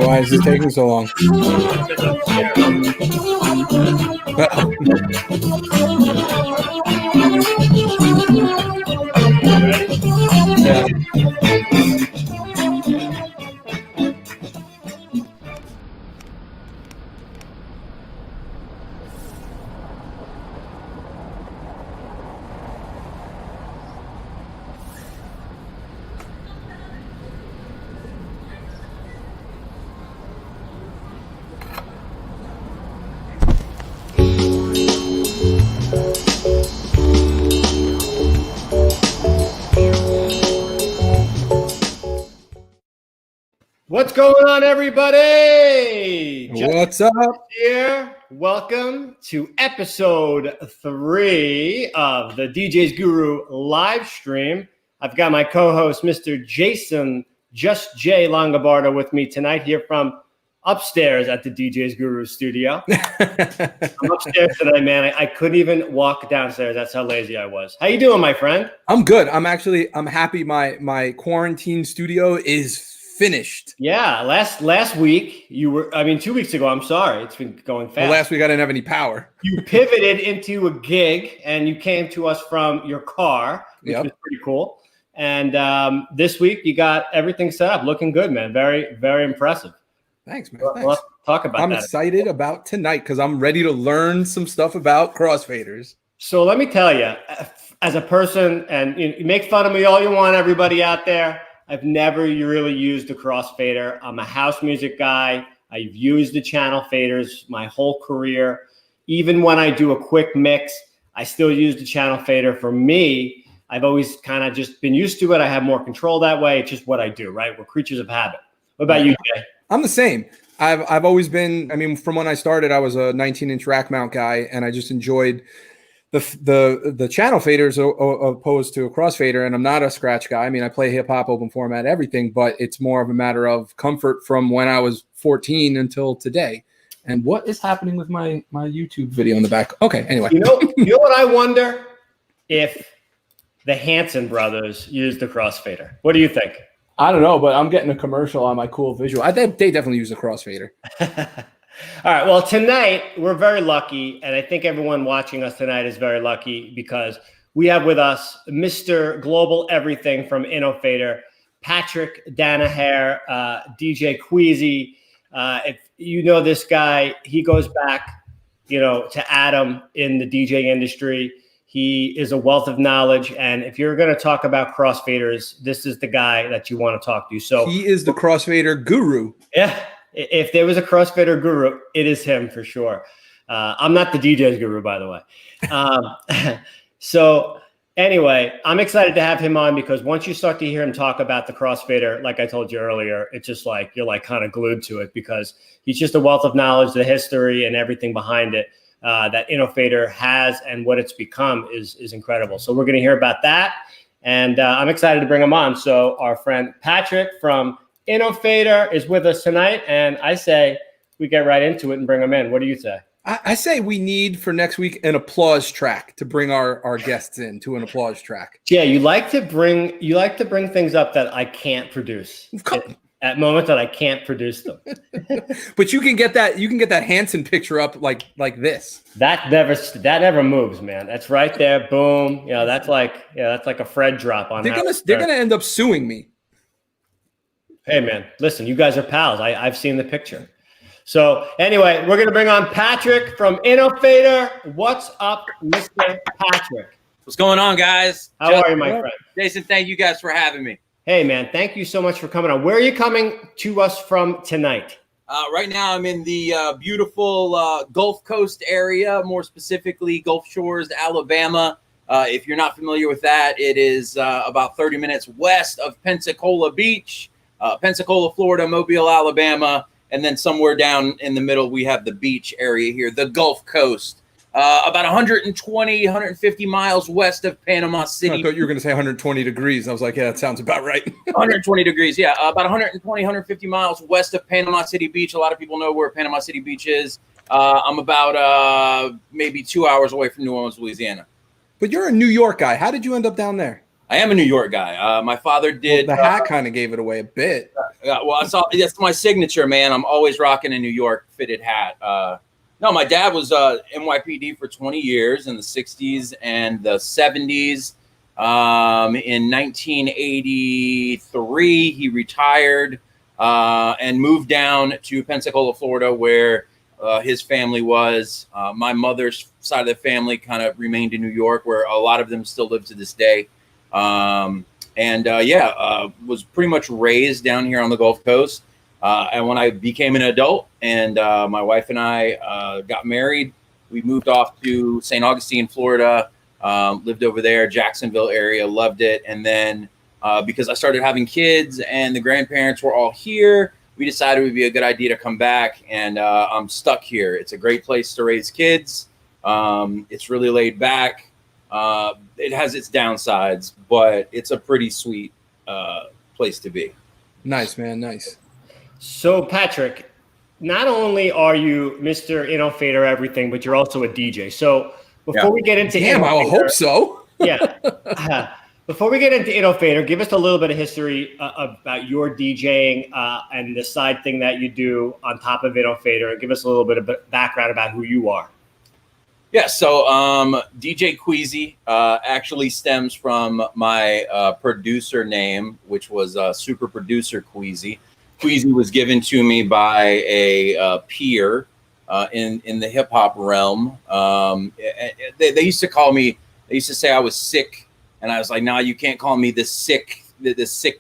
Why is this taking so long? Yeah. What's going on, everybody? What's up? Here. Welcome to episode 3 of the DJs Guru live stream. I've got my co-host, Mr. Jason Just J Longobardo, with me tonight here from upstairs at the DJs Guru studio. I'm upstairs tonight, man. I couldn't even walk downstairs. That's how lazy I was. How you doing, my friend? I'm good. I'm happy my quarantine studio is finished. Yeah, last week you were, 2 weeks ago, I'm sorry, it's been going fast. Well, last week I didn't have any power. You pivoted into a gig and you came to us from your car, which was pretty cool. And this week you got everything set up, looking good, man. Very, very impressive. Thanks, man. We'll talk about that. I'm excited about tonight because I'm ready to learn some stuff about crossfaders. So let me tell you, as a person, and you make fun of me all you want, everybody out there, I've never really used a crossfader. I'm a house music guy. I've used the channel faders my whole career. Even when I do a quick mix, I still use the channel fader. For me, I've always kind of just been used to it. I have more control that way. It's just what I do, right? We're creatures of habit. What about you, Jay? I'm the same. I've always been, from when I started, I was a 19-inch rack mount guy, and I just enjoyed the channel faders opposed to a crossfader. And I'm not a scratch guy. I play hip hop, open format, everything, but it's more of a matter of comfort from when I was 14 until today. And what is happening with my YouTube video in the back? Okay, anyway. You know what I wonder? If the Hanson brothers used the crossfader. What do you think? I don't know, but I'm getting a commercial on my cool visual. They definitely use a crossfader. All right. Well, tonight we're very lucky, and I think everyone watching us tonight is very lucky because we have with us Mr. Global Everything from Innofader, Patrick Danaher, DJ Queazy. If you know this guy, he goes back, to Adam in the DJ industry. He is a wealth of knowledge, and if you're going to talk about crossfaders, this is the guy that you want to talk to. So he is the crossfader guru. Yeah. If there was a crossfader guru, it is him for sure. I'm not the DJs Guru, by the way. So anyway, I'm excited to have him on because once you start to hear him talk about the crossfader, like I told you earlier, it's just like you're like kind of glued to it because he's just a wealth of knowledge, the history and everything behind it that Innofader has and what it's become is incredible. So we're going to hear about that, and I'm excited to bring him on. So our friend Patrick from Innofader is with us tonight, and I say we get right into it and bring him in. What do you say? I say we need for next week an applause track to bring our guests in to an applause track. Yeah, you like to bring things up that I can't produce. at moments that I can't produce them. But you can get that Hanson picture up like this. That never moves, man. That's right there. Boom. That's like a Fred drop on. They're gonna end up suing me. Hey man, listen, you guys are pals. I've seen the picture. So anyway, we're gonna bring on Patrick from Innofader. What's up, Mr. Patrick? What's going on, guys? How are you, my friend? Jason, thank you guys for having me. Hey man, thank you so much for coming on. Where are you coming to us from tonight? Right now, I'm in the beautiful Gulf Coast area, more specifically Gulf Shores, Alabama. If you're not familiar with that, it is about 30 minutes west of Pensacola Beach, Pensacola, Florida, Mobile, Alabama, and then somewhere down in the middle, we have the beach area here, the Gulf Coast. About 120, 150 miles west of Panama City. I thought you were going to say 120 degrees. I was like, yeah, that sounds about right. 120 degrees, yeah. About 120, 150 miles west of Panama City Beach. A lot of people know where Panama City Beach is. I'm about maybe 2 hours away from New Orleans, Louisiana. But you're a New York guy. How did you end up down there? I am a New York guy. My father did. Well, the hat kind of gave it away a bit. Well, that's my signature, man. I'm always rocking a New York fitted hat. No, my dad was NYPD for 20 years in the 60s and the 70s. In 1983, he retired and moved down to Pensacola, Florida, where his family was. My mother's side of the family kind of remained in New York, where a lot of them still live to this day. Was pretty much raised down here on the Gulf Coast. And when I became an adult and my wife and I got married, we moved off to St. Augustine, Florida, lived over there, Jacksonville area, loved it. And then because I started having kids and the grandparents were all here, we decided it would be a good idea to come back. And I'm stuck here. It's a great place to raise kids. It's really laid back. It has its downsides, but it's a pretty sweet place to be. Nice, man. Nice. So, Patrick, not only are you Mr. Innofader everything, but you're also a DJ. So, before we get into I hope so. Before we get into Innofader, give us a little bit of history about your DJing and the side thing that you do on top of Innofader. Give us a little bit of background about who you are. Yeah, so DJ Queazy actually stems from my producer name, which was Super Producer Queazy. Queazy was given to me by a peer in the hip hop realm. They used to call me. They used to say I was sick, and I was like, "No, you can't call me this sick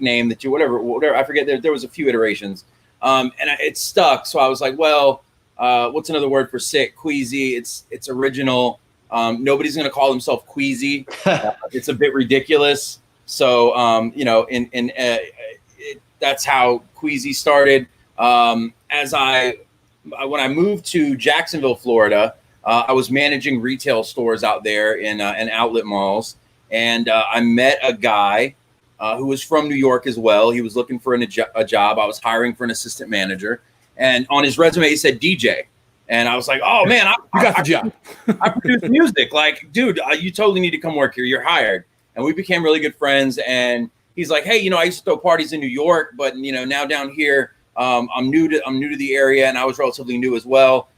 name that you whatever." I forget. There was a few iterations, and it stuck. So I was like, "Well, what's another word for sick? Queazy. It's original. Nobody's gonna call himself Queazy. It's a bit ridiculous." So that's how Queazy started. When I moved to Jacksonville, Florida, I was managing retail stores out there in outlet malls. And I met a guy who was from New York as well. He was looking for a job. I was hiring for an assistant manager. And on his resume, he said DJ. And I was like, oh, man, you got the job. I produce music. Like, dude, you totally need to come work here. You're hired. And we became really good friends. And he's like, hey, I used to throw parties in New York, but now down here, I'm new to the area, and I was relatively new as well.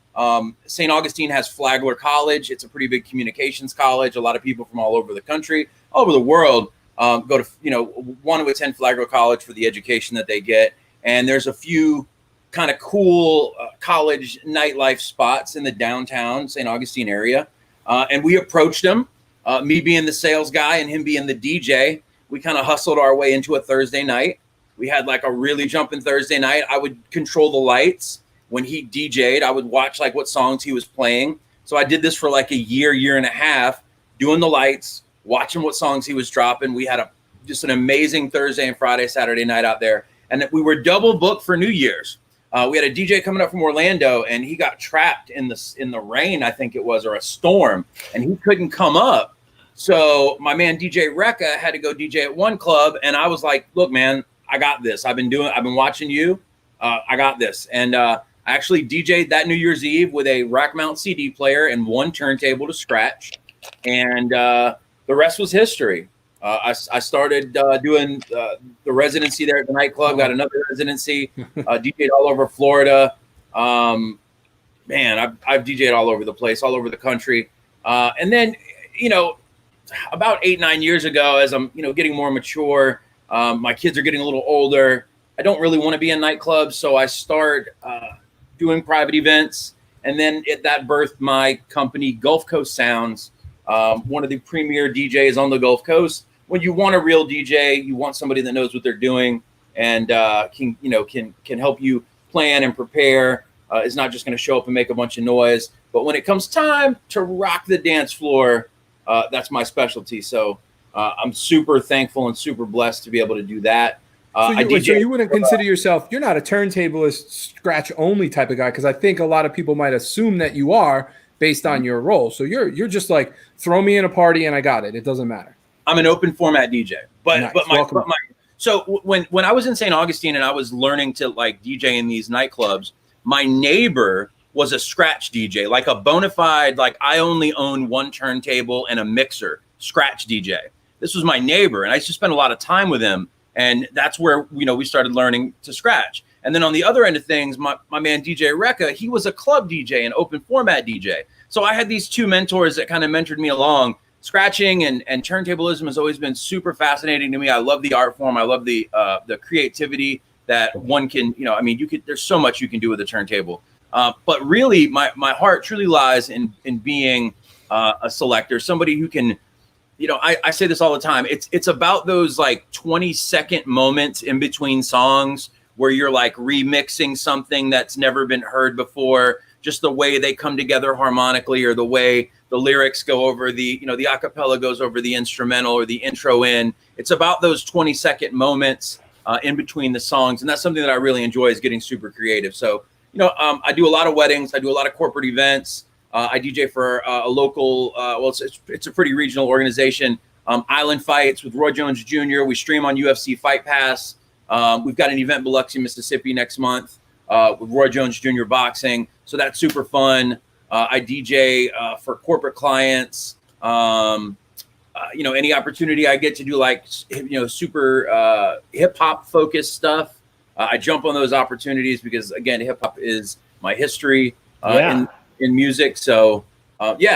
St. Augustine has Flagler College. It's a pretty big communications college. A lot of people from all over the country, all over the world, go to want to attend Flagler College for the education that they get. And there's a few kind of cool college nightlife spots in the downtown St. Augustine area, and we approached him. Me being the sales guy and him being the DJ. We kind of hustled our way into a Thursday night. We had like a really jumping Thursday night. I would control the lights. When he DJ'd, I would watch like what songs he was playing. So I did this for like a year and a half, doing the lights, watching what songs he was dropping. We had just an amazing Thursday and Friday, Saturday night out there. And we were double booked for New Year's. We had a DJ coming up from Orlando, and he got trapped in the rain, I think it was, or a storm, and he couldn't come up. So my man DJ Rekka had to go DJ at one club, and I was like, "Look, man, I got this. I've been watching you. I got this." And I actually DJ'd that New Year's Eve with a rack mount CD player and one turntable to scratch, and the rest was history. I started doing the residency there at the nightclub, got another residency, DJ'd all over Florida. Man, I've DJ'd all over the place, all over the country. And then, about 8-9 years ago, as I'm, getting more mature, my kids are getting a little older. I don't really want to be in nightclubs, so I start doing private events. And then that birthed my company, Gulf Coast Sounds, one of the premier DJs on the Gulf Coast. When you want a real DJ, you want somebody that knows what they're doing and can help you plan and prepare. Is not just going to show up and make a bunch of noise. But when it comes time to rock the dance floor, that's my specialty. So I'm super thankful and super blessed to be able to do that. So you wouldn't consider yourself, you're not a turntablist, scratch only type of guy, because I think a lot of people might assume that you are based on your role. So you're just like, throw me in a party and I got it. It doesn't matter. I'm an open format DJ. Nice. So when I was in St. Augustine and I was learning to like DJ in these nightclubs, my neighbor was a scratch DJ, like a bona fide, like I only own one turntable and a mixer, scratch DJ. This was my neighbor, and I used to spend a lot of time with him, and that's where we started learning to scratch. And then on the other end of things, my man DJ Rekka, he was a club DJ and open format DJ. So I had these two mentors that kind of mentored me along. Scratching and turntablism has always been super fascinating to me. I love the art form. I love the creativity that one can, there's so much you can do with a turntable. But really, my heart truly lies in being a selector, somebody who can, I say this all the time. It's about those like 20-second moments in between songs where you're like remixing something that's never been heard before, just the way they come together harmonically, or the way the lyrics go over the acapella goes over the instrumental, or the intro in. It's about those 20-second moments in between the songs. And that's something that I really enjoy, is getting super creative. So, I do a lot of weddings. I do a lot of corporate events. I DJ for a local, it's a pretty regional organization, Island Fights with Roy Jones Jr. We stream on UFC Fight Pass. We've got an event in Biloxi, Mississippi next month with Roy Jones Jr. Boxing. So that's super fun. I DJ for corporate clients. Any opportunity I get to do like, super hip hop focused stuff. I jump on those opportunities because, again, hip hop is my history in music. So,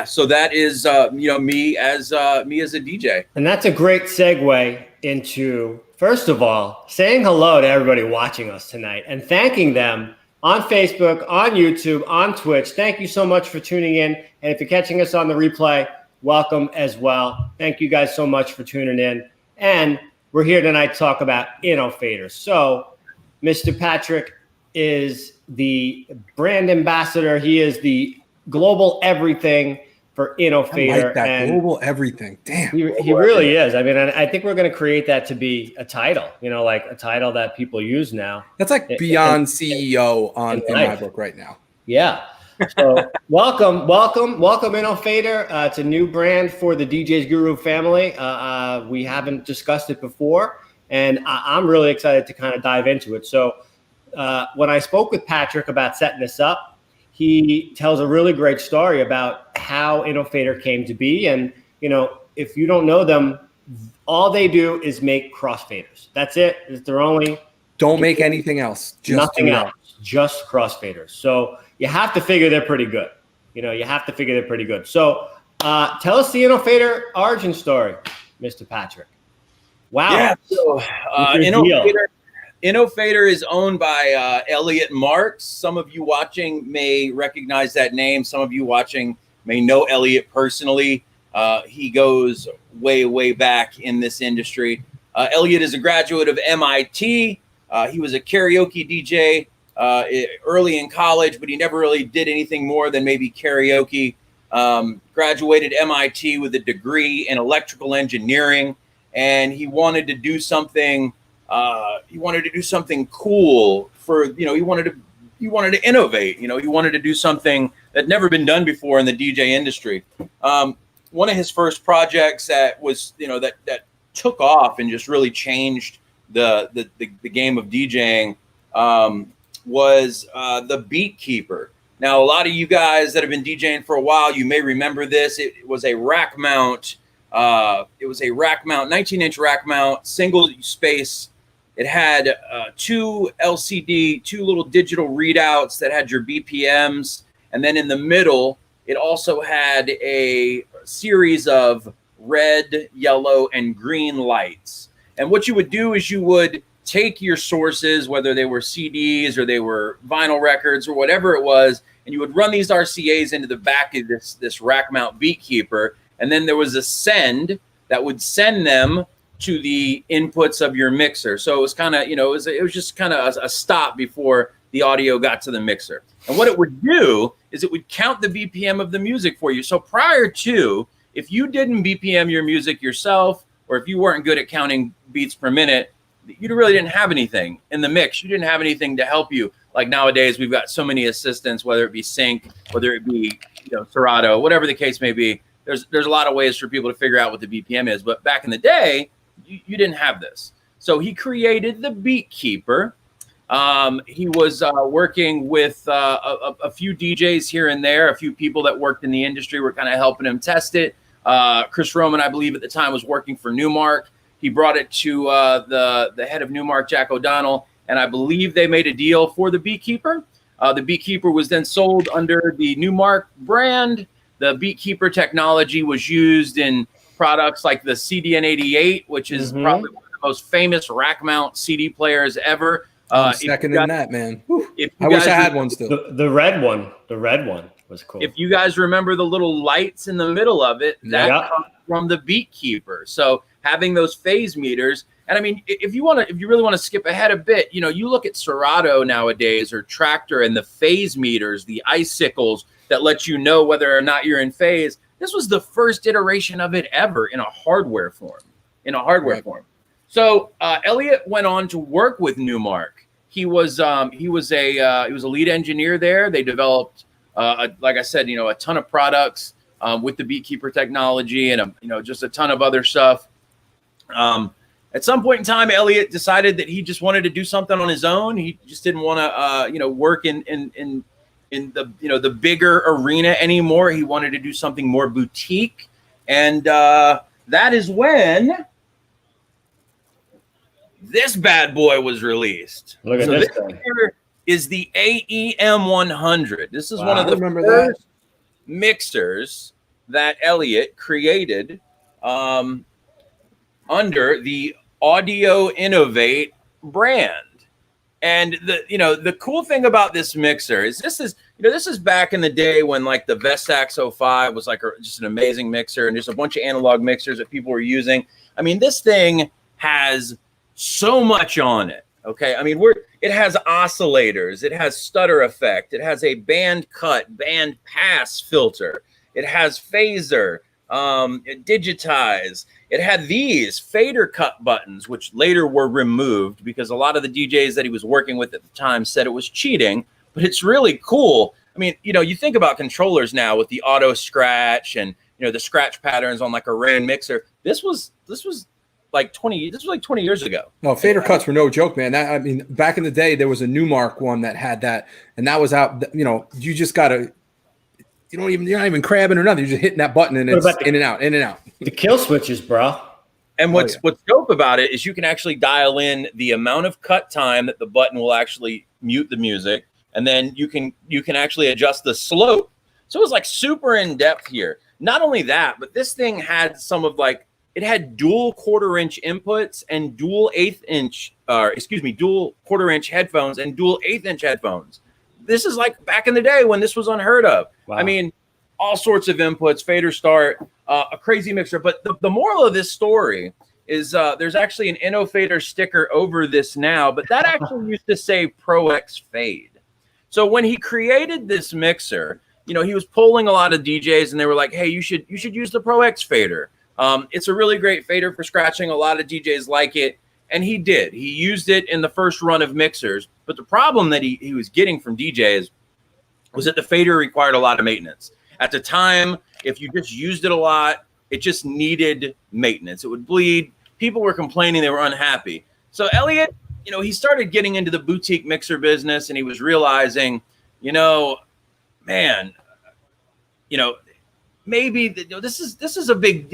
so that is, me as a DJ. And that's a great segue into, first of all, saying hello to everybody watching us tonight and thanking them on Facebook, on YouTube, on Twitch. Thank you so much for tuning in. And if you're catching us on the replay, welcome as well. Thank you guys so much for tuning in. And we're here tonight to talk about Innofader. So Mr. Patrick is the brand ambassador. He is the global everything for Innofader. I like that, and global everything. Damn. He really is. I mean, I think we're going to create that to be a title, like a title that people use now. That's like beyond CEO in my book right now. Yeah. So welcome Innofader. It's a new brand for the DJs Guru family. We haven't discussed it before, and I'm really excited to kind of dive into it. So when I spoke with Patrick about setting this up, he tells a really great story about how Innofader came to be. And, if you don't know them, all they do is make crossfaders. That's it. It's their only. Don't make anything else. Just nothing else. Just crossfaders. So you have to figure they're pretty good. So tell us the Innofader origin story, Mr. Patrick. Wow. Yeah. So Innofader is owned by Elliot Marks. Some of you watching may recognize that name. Some of you watching may know Elliot personally. He goes way, way back in this industry. Elliot is a graduate of MIT. He was a karaoke DJ early in college, but he never really did anything more than maybe karaoke. Graduated MIT with a degree in electrical engineering, and he wanted to do something. He wanted to do something cool for, he wanted to innovate, he wanted to do something that never been done before in the DJ industry. One of his first projects that was, that took off and just really changed the game of DJing, was the Beat Keeper. Now, a lot of you guys that have been DJing for a while, you may remember this. It was a rack mount It was a rack mount, 19-inch rack mount, single space. It had two little digital readouts that had your BPMs. And then in the middle, it also had a series of red, yellow, and green lights. And what you would do is you would take your sources, whether they were CDs or they were vinyl records or whatever it was, and you would run these RCAs into the back of this rack mount beat keeper. And then there was a send that would send them to the inputs of your mixer. So it was kind of, it was just kind of a stop before the audio got to the mixer. And what it would do is it would count the BPM of the music for you. So prior to, if you didn't BPM your music yourself, or if you weren't good at counting beats per minute, you really didn't have anything in the mix. You didn't have anything to help you. Like nowadays, we've got so many assistants, whether it be Sync, whether it be Serato, whatever the case may be. There's a lot of ways for people to figure out what the BPM is. But back in the day, you didn't have this. So he created the Beat Keeper. He was working with a few DJs here and there. A few people that worked in the industry were kind of helping him test it. Chris Roman, I believe at the time, was working for Newmark. He brought it to the head of Newmark, Jack O'Donnell, and I believe they made a deal for the Beat Keeper. The Beat Keeper was then sold under the Newmark brand. The Beat Keeper technology was used in products like the CDN88, which is probably one of the most famous rack mount CD players ever. Second in that, man. I wish I had one still. The red one was cool. If you guys remember the little lights in the middle of it, that comes from the Beat Keeper. So having those phase meters, and I mean, if you really want to skip ahead a bit, you look at Serato nowadays or Tractor and the phase meters, the icicles that let you know whether or not you're in phase. This was the first iteration of it ever in a hardware form. So Elliot went on to work with Newmark. He was a lead engineer there. They developed, like I said, a ton of products with the Beat Keeper technology and just a ton of other stuff. At some point in time, Elliot decided that he just wanted to do something on his own. He just didn't want to work in the bigger arena anymore. He wanted to do something more boutique, and that is when this bad boy was released. Look at this thing. Is the AEM100. This is one of the first mixers that Elliot created under the Audio Innovate brand. And the cool thing about this mixer is this is back in the day when like the Vestax 05 was like just an amazing mixer, and there's a bunch of analog mixers that people were using. I mean, this thing has so much on it. Okay, I mean, it has oscillators, it has stutter effect, it has a band cut, band pass filter, it has phaser, digitize. It had these fader cut buttons, which later were removed because a lot of the DJs that he was working with at the time said it was cheating, but it's really cool. I mean, you think about controllers now with the auto scratch and, the scratch patterns on like a RAN mixer. This was like 20 years ago. No, fader cuts were no joke, man. Back in the day, there was a Newmark one that had that, and that was out, you just gotta, you're not even crabbing or nothing. You're just hitting that button and it's in and out, in and out. The kill switches, bro. And what's dope about it is you can actually dial in the amount of cut time that the button will actually mute the music, and then you can actually adjust the slope. So it was like super in depth here. Not only that, but this thing had it had dual quarter-inch inputs and dual quarter-inch headphones and dual eighth-inch headphones. This is like back in the day when this was unheard of. Wow. I mean, all sorts of inputs, fader start, a crazy mixer. But the moral of this story is there's actually an Innofader sticker over this now, but that actually used to say Pro X Fade. So when he created this mixer, he was polling a lot of DJs, and they were like, "Hey, you should use the Pro X Fader. It's a really great fader for scratching. A lot of DJs like it." And he did. He used it in the first run of mixers. But the problem that he was getting from DJs was that the fader required a lot of maintenance. At the time, if you just used it a lot, it just needed maintenance. It would bleed. People were complaining. They were unhappy. So Elliot, he started getting into the boutique mixer business, and he was realizing, maybe this is a big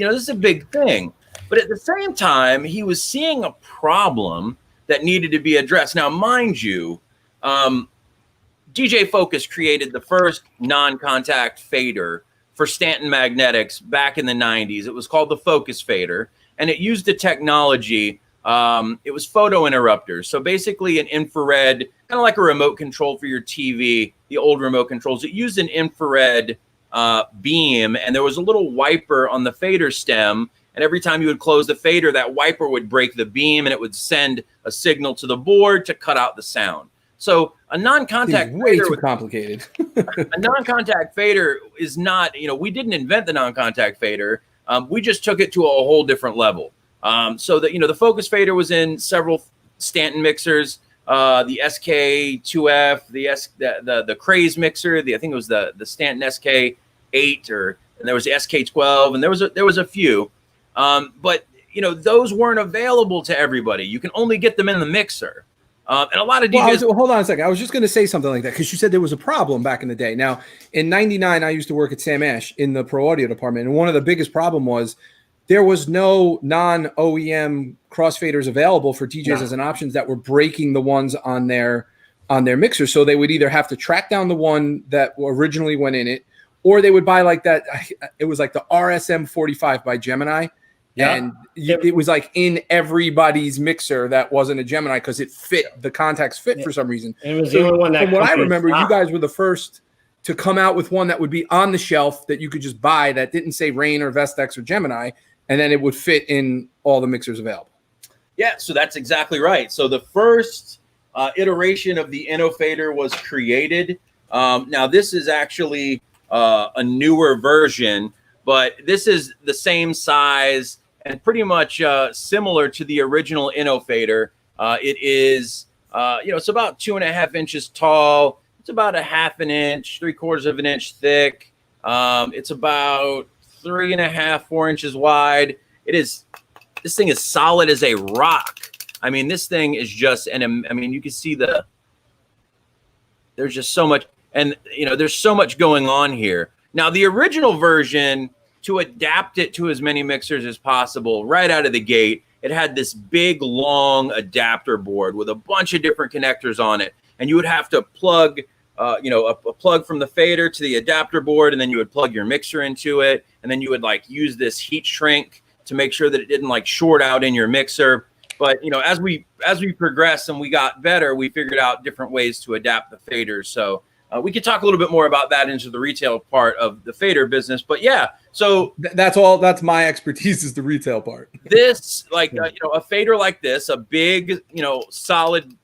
thing. But at the same time, he was seeing a problem that needed to be addressed. Now, mind you, DJ Focus created the first non-contact fader for Stanton Magnetics back in the 90s. It was called the Focus Fader, and it used the technology. It was photo interrupters. So basically an infrared, kind of like a remote control for your TV, the old remote controls. It used an infrared beam, and there was a little wiper on the fader stem. And every time you would close the fader, that wiper would break the beam, and it would send a signal to the board to cut out the sound. So a non-contact way fader, too complicated. a non-contact fader is not, we didn't invent the non-contact fader. We just took it to a whole different level. So that, the Focus Fader was in several Stanton mixers, the SK2F, the Craze mixer, I think it was the Stanton SK8, and there was the SK12, and there was a few. But those weren't available to everybody. You can only get them in the mixer. And a lot of DJs. Hold on a second. I was just going to say something like that because you said there was a problem back in the day. Now, in '99, I used to work at Sam Ash in the pro audio department, and one of the biggest problem was there was no non-OEM crossfaders available for DJs as an option that were breaking the ones on their mixer. So they would either have to track down the one that originally went in it, or they would buy like that. It was like the RSM 45 by Gemini. Yeah. And it was like in everybody's mixer that wasn't a Gemini because it fit, the contacts fit for some reason. And it was the only one that, from what I remember, you guys were the first to come out with one that would be on the shelf that you could just buy that didn't say Rain or Vestex or Gemini, and then it would fit in all the mixers available. Yeah, so that's exactly right. So the first iteration of the Innofader was created. Now this is actually a newer version, but this is the same size and pretty much similar to the original Innofader. It is, it's about 2.5 inches tall. It's about 1/2 inch, 3/4 inch thick. It's about 3.5, 4 inches wide. This thing is solid as a rock. I mean, this thing is just, and I mean, you can see there's just so much, and there's so much going on here. Now, the original version, to adapt it to as many mixers as possible, right out of the gate, it had this big, long adapter board with a bunch of different connectors on it. And you would have to plug, a plug from the fader to the adapter board, and then you would plug your mixer into it. And then you would use this heat shrink to make sure that it didn't short out in your mixer. But, as we progressed and we got better, we figured out different ways to adapt the faders. So we could talk a little bit more about that into the retail part of the fader business. But yeah, so that's my expertise, is the retail part. This, a fader like this, a big, solid,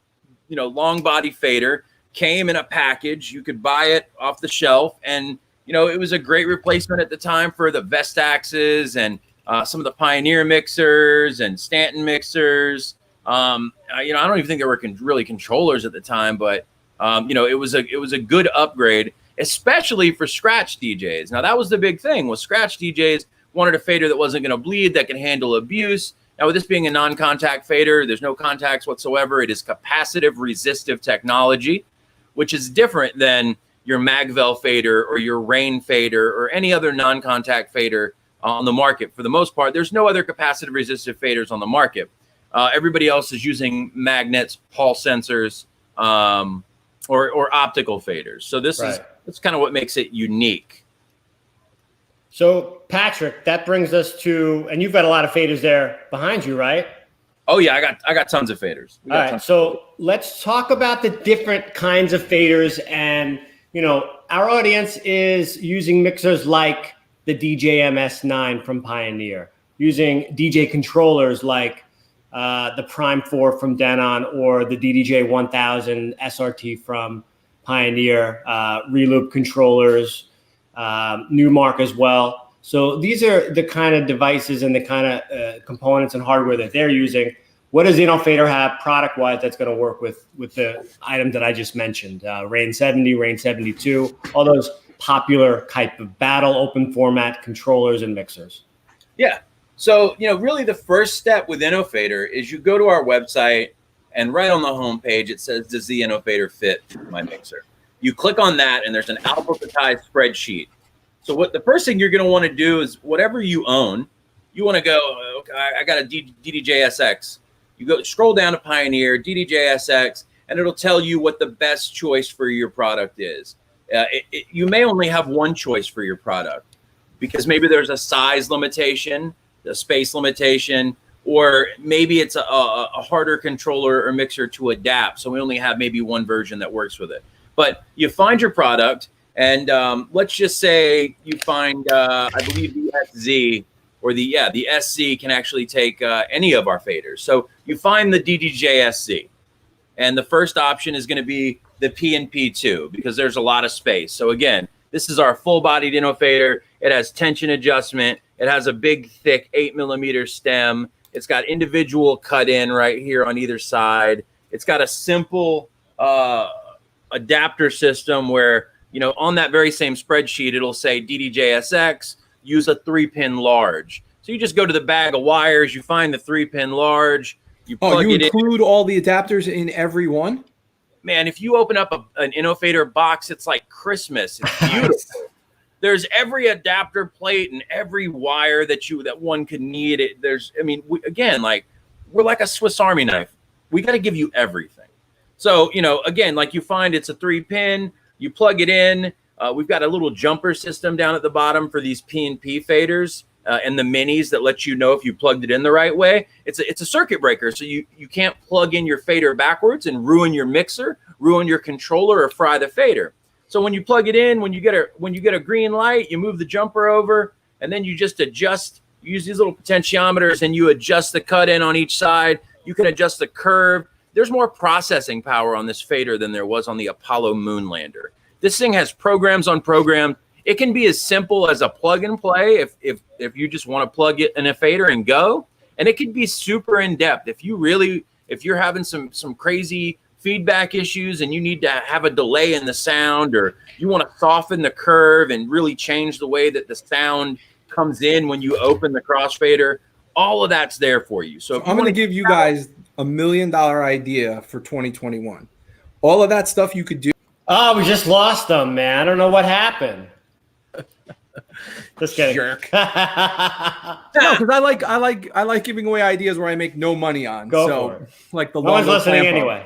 long body fader, came in a package. You could buy it off the shelf, and it was a great replacement at the time for the Vestaxes and some of the Pioneer mixers and Stanton mixers. I don't even think there were really controllers at the time, but it was a good upgrade, especially for scratch DJs. Now that was the big thing, was scratch DJs wanted a fader that wasn't going to bleed, that can handle abuse. Now with this being a non-contact fader, there's no contacts whatsoever. It is capacitive resistive technology, which is different than your Magvel fader or your Rain fader or any other non-contact fader on the market. For the most part, there's no other capacitive resistive faders on the market. Everybody else is using magnets, pulse sensors, or optical faders. So that's kind of what makes it unique. So Patrick, that brings us to, and you've got a lot of faders there behind you, right? Oh yeah, I got tons of faders. All right, so let's talk about the different kinds of faders. And our audience is using mixers like the DJ MS9 from Pioneer, using DJ controllers like the Prime 4 from Denon, or the DDJ 1000 SRT from Pioneer, reloop controllers, Newmark as well. So these are the kind of devices and the kind of components and hardware that they're using. What does Innofader have product-wise that's going to work with the items that I just mentioned? Rain 70, Rain 72, all those popular type of battle open format controllers and mixers. Yeah. So, really the first step with Innofader is you go to our website, and right on the homepage, it says, does the Innofader fit my mixer? You click on that, and there's an alphabetized spreadsheet. So what the first thing you're going to want to do is whatever you own, you want to go, okay, I got a DDJ-SX. You go scroll down to Pioneer, DDJ-SX, and it'll tell you what the best choice for your product is. You may only have one choice for your product because maybe there's a size limitation, a space limitation, or maybe it's a harder controller or mixer to adapt. So we only have maybe one version that works with it. But you find your product, and let's just say you find, I believe the SZ or the SC can actually take any of our faders. So you find the DDJ SC, and the first option is going to be the P&P2 because there's a lot of space. So again, this is our full-bodied Innofader. It has tension adjustment. It has a big, thick 8mm stem. It's got individual cut in right here on either side. It's got a simple adapter system where, you know, on that very same spreadsheet, it'll say DDJ-SX, use a 3-pin large. So you just go to the bag of wires, you find the 3-pin large, you plug it in. You include all the adapters in every one? Man, if you open up an Innofader box, it's like Christmas. It's beautiful. There's every adapter plate and every wire that one could need. We're like a Swiss Army knife. We got to give you everything. So, you know, again, like you find it's a 3-pin, you plug it in. We've got a little jumper system down at the bottom for these P&P faders and the minis that let you know if you plugged it in the right way. It's a circuit breaker, so you can't plug in your fader backwards and ruin your mixer, ruin your controller, or fry the fader. So when you plug it in, when you get a green light, you move the jumper over, and then you just adjust. You use these little potentiometers, and you adjust the cut in on each side. You can adjust the curve. There's more processing power on this fader than there was on the Apollo moon lander. This thing has programs on programs. It can be as simple as a plug and play if you just want to plug it in a fader and go, and it could be super in depth if you're having some crazy feedback issues and you need to have a delay in the sound, or you want to soften the curve and really change the way that the sound comes in when you open the crossfader. All of that's there for you. So I'm going to give you guys $1 million idea for 2021. All of that stuff you could do. Oh, we just lost them, man. I don't know what happened. Just kidding. Jerk. No, because I like giving away ideas where I make no money on. Go for it. Like the no one's listening anyway.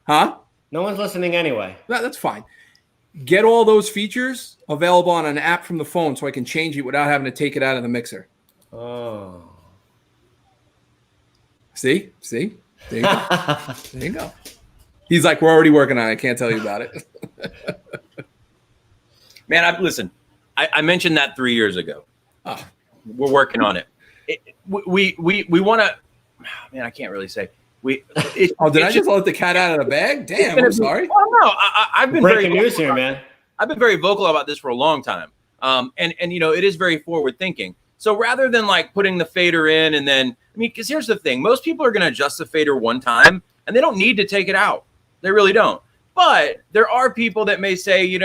Huh? No one's listening anyway. That's fine. Get all those features available on an app from the phone so I can change it without having to take it out of the mixer. Oh. See? There you go. There you go. He's like, we're already working on it. I can't tell you about it. Man, listen, I mentioned that 3 years ago. Oh, we're working on it. We want to, man, I can't really say. Did I just let the cat out of the bag? Damn, I'm sorry. Oh, no, I've been breaking news here, man. I've been very vocal about this for a long time. And you know, it is very forward thinking. So rather than like putting the fader in and then, I mean, because here's the thing, most people are going to adjust the fader one time and they don't need to take it out. They really don't. But there are people that may say,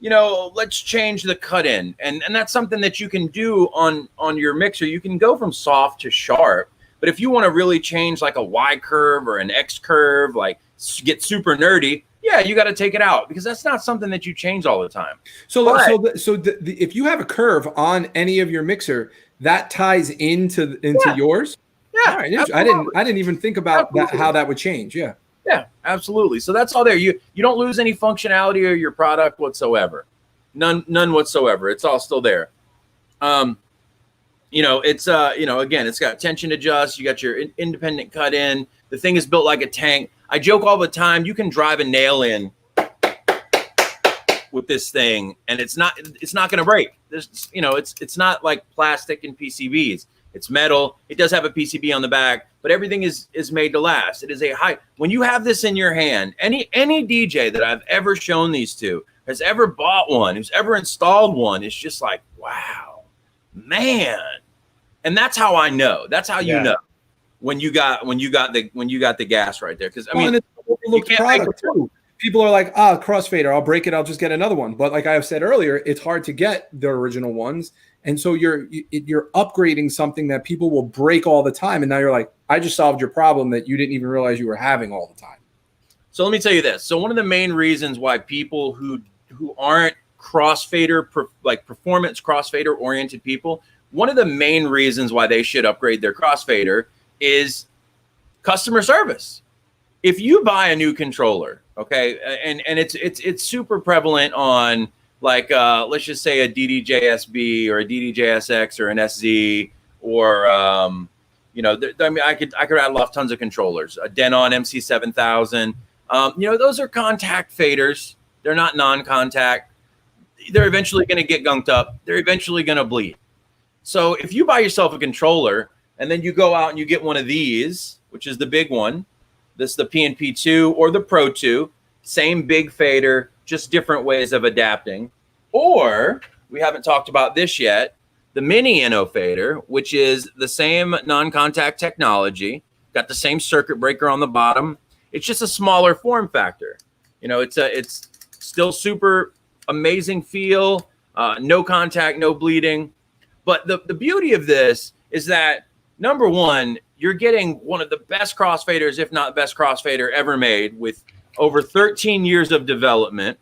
let's change the cut in. And that's something that you can do on your mixer. You can go from soft to sharp. But if you want to really change like a Y curve or an X curve, like get super nerdy, yeah, you got to take it out because that's not something that you change all the time. If you have a curve on any of your mixer, that ties into yours. Yeah, all right. I didn't even think about that, how that would change. Yeah. Yeah, absolutely. So that's all there. You don't lose any functionality of your product whatsoever. None whatsoever. It's all still there. It's again, it's got tension adjust. You got your independent cut in. The thing is built like a tank. I joke all the time. You can drive a nail in with this thing, and it's not going to break. It's not like plastic and PCBs. It's metal. It does have a PCB on the back, but everything is made to last. It is when you have this in your hand, any DJ that I've ever shown these to has ever bought one, who's ever installed one, it's just like, wow, man. And that's how I know. That's how you know when you got the gas right there. Because I mean, you can't make it too. People are like, crossfader, I'll break it, I'll just get another one. But like I said earlier, it's hard to get the original ones. And so you're upgrading something that people will break all the time. And now you're like, I just solved your problem that you didn't even realize you were having all the time. So let me tell you this. So one of the main reasons why people who aren't crossfader, like performance crossfader oriented people, one of the main reasons why they should upgrade their crossfader is customer service. If you buy a new controller, okay, and it's super prevalent on like let's just say a DDJSB or a DDJSX or an SZ or you know, I mean, I could rattle off tons of controllers. A Denon MC7000. You know, those are contact faders. They're not non-contact. They're eventually going to get gunked up. They're eventually going to bleed. So if you buy yourself a controller and then you go out and you get one of these, which is the big one, this is the PNP2 or the Pro 2, same big fader, just different ways of adapting. Or we haven't talked about this yet, the mini Innofader, which is the same non-contact technology, got the same circuit breaker on the bottom. It's just a smaller form factor. You know, it's still super amazing feel, no contact, no bleeding. But the beauty of this is that, number one, you're getting one of the best crossfaders, if not best crossfader ever made, with over 13 years of development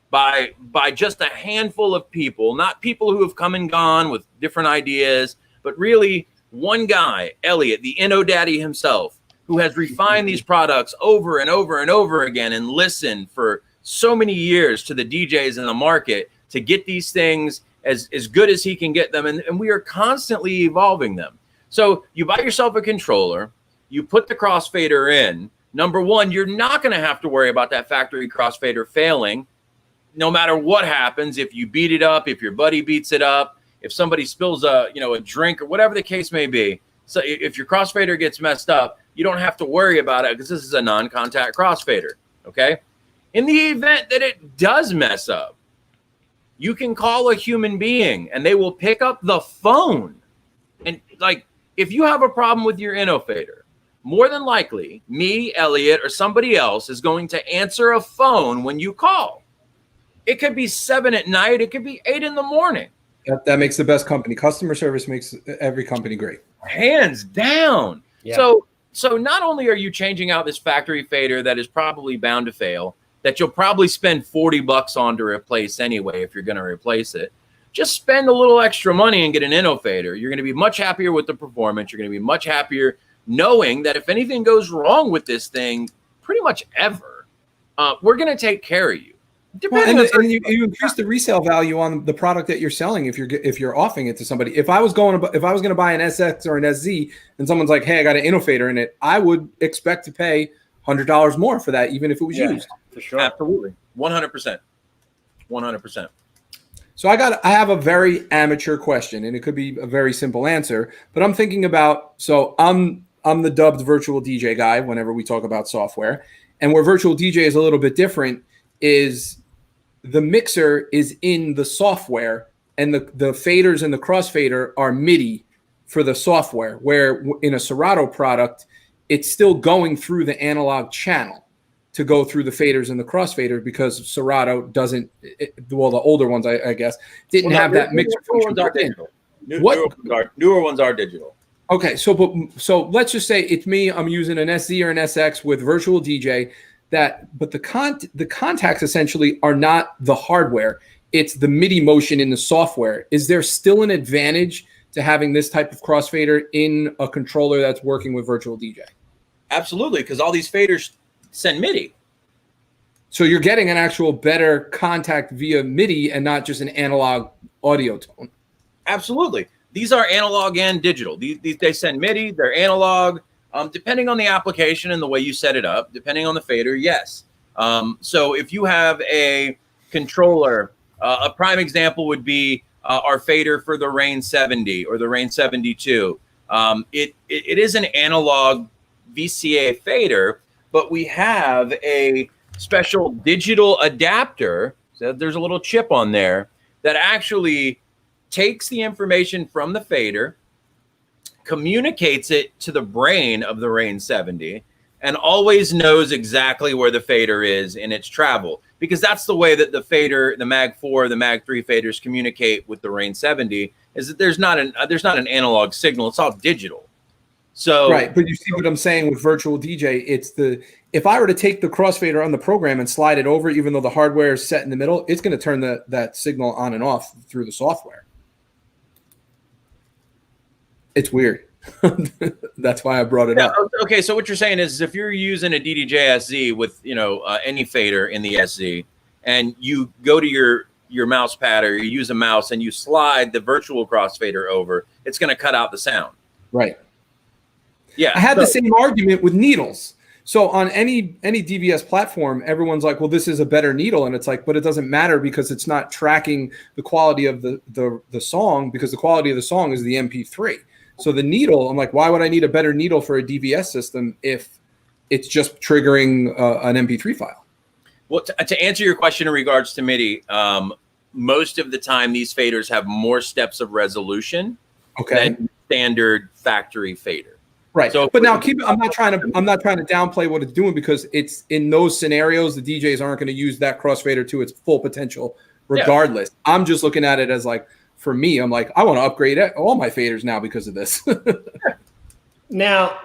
by just a handful of people, not people who have come and gone with different ideas, but really one guy, Elliot, the Inno Daddy himself, who has refined these products over and over and over again and listened for so many years to the DJs in the market to get these things as good as he can get them. And we are constantly evolving them. So you buy yourself a controller, you put the crossfader in. Number one, you're not going to have to worry about that factory crossfader failing. No matter what happens, if you beat it up, if your buddy beats it up, if somebody spills a drink or whatever the case may be. So if your crossfader gets messed up, you don't have to worry about it because this is a non-contact crossfader, okay? In the event that it does mess up, you can call a human being and they will pick up the phone. And like, if you have a problem with your Innofader, more than likely, me, Elliot, or somebody else is going to answer a phone when you call. It could be 7 at night. It could be 8 in the morning. That makes the best company. Customer service makes every company great. Hands down. Yeah. So not only are you changing out this factory fader that is probably bound to fail, that you'll probably spend $40 on to replace anyway if you're going to replace it, just spend a little extra money and get an Innofader. You're going to be much happier with the performance. You're going to be much happier knowing that if anything goes wrong with this thing, pretty much ever, we're going to take care of you. Well, and you increase the resale value on the product that you're selling if you're offering it to somebody. If I was going to buy an SX or an SZ and someone's like, "Hey, I got an Innofader in it," I would expect to pay $100 more for that, even if it was used. For sure, absolutely, 100%, 100%. So I have a very amateur question, and it could be a very simple answer, but I'm thinking about. So I'm the dubbed virtual DJ guy whenever we talk about software, and where virtual DJ is a little bit different is the mixer is in the software and the faders and the crossfader are MIDI for the software, where in a Serato product, it's still going through the analog channel to go through the faders and the crossfader because Serato doesn't, the older ones, I guess, didn't have that mixer function. Newer ones are digital. Okay, so let's just say it's me, I'm using an SZ or an SX with virtual DJ. But the contacts essentially are not the hardware. It's the MIDI motion in the software. Is there still an advantage to having this type of crossfader in a controller that's working with virtual DJ? Absolutely, because all these faders send MIDI. So you're getting an actual better contact via MIDI and not just an analog audio tone. Absolutely. These are analog and digital. They send MIDI, they're analog. Depending on the application and the way you set it up, depending on the fader, yes. So if you have a controller, a prime example would be our fader for the Rain 70 or the Rain 72. It is an analog VCA fader, but we have a special digital adapter. So there's a little chip on there that actually takes the information from the fader, communicates it to the brain of the Rain 70, and always knows exactly where the fader is in its travel, because that's the way that the fader, the Mag 4, the Mag 3 faders communicate with the Rain 70, is that there's not an analog signal. It's all digital. So right, but you see what I'm saying with virtual DJ, if I were to take the crossfader on the program and slide it over, even though the hardware is set in the middle, it's going to turn that signal on and off through the software. It's weird. That's why I brought it up. Okay, so what you're saying is if you're using a DDJ SZ with any fader in the SZ, and you go to your mouse pad or you use a mouse and you slide the virtual crossfader over, it's going to cut out the sound. Right. Yeah, I had the same argument with needles. So on any DVS platform, everyone's like, well, this is a better needle. And it's like, but it doesn't matter because it's not tracking the quality of the song, because the quality of the song is the MP3. So the needle, I'm like, why would I need a better needle for a DVS system if it's just triggering an MP3 file? Well, to answer your question in regards to MIDI, most of the time these faders have more steps of resolution than standard factory fader. Right. So, but now I'm not trying to downplay what it's doing, because it's in those scenarios, the DJs aren't going to use that crossfader to its full potential regardless. Yeah. I'm just looking at it as like, for me, I'm like, I want to upgrade all my faders now because of this. Now,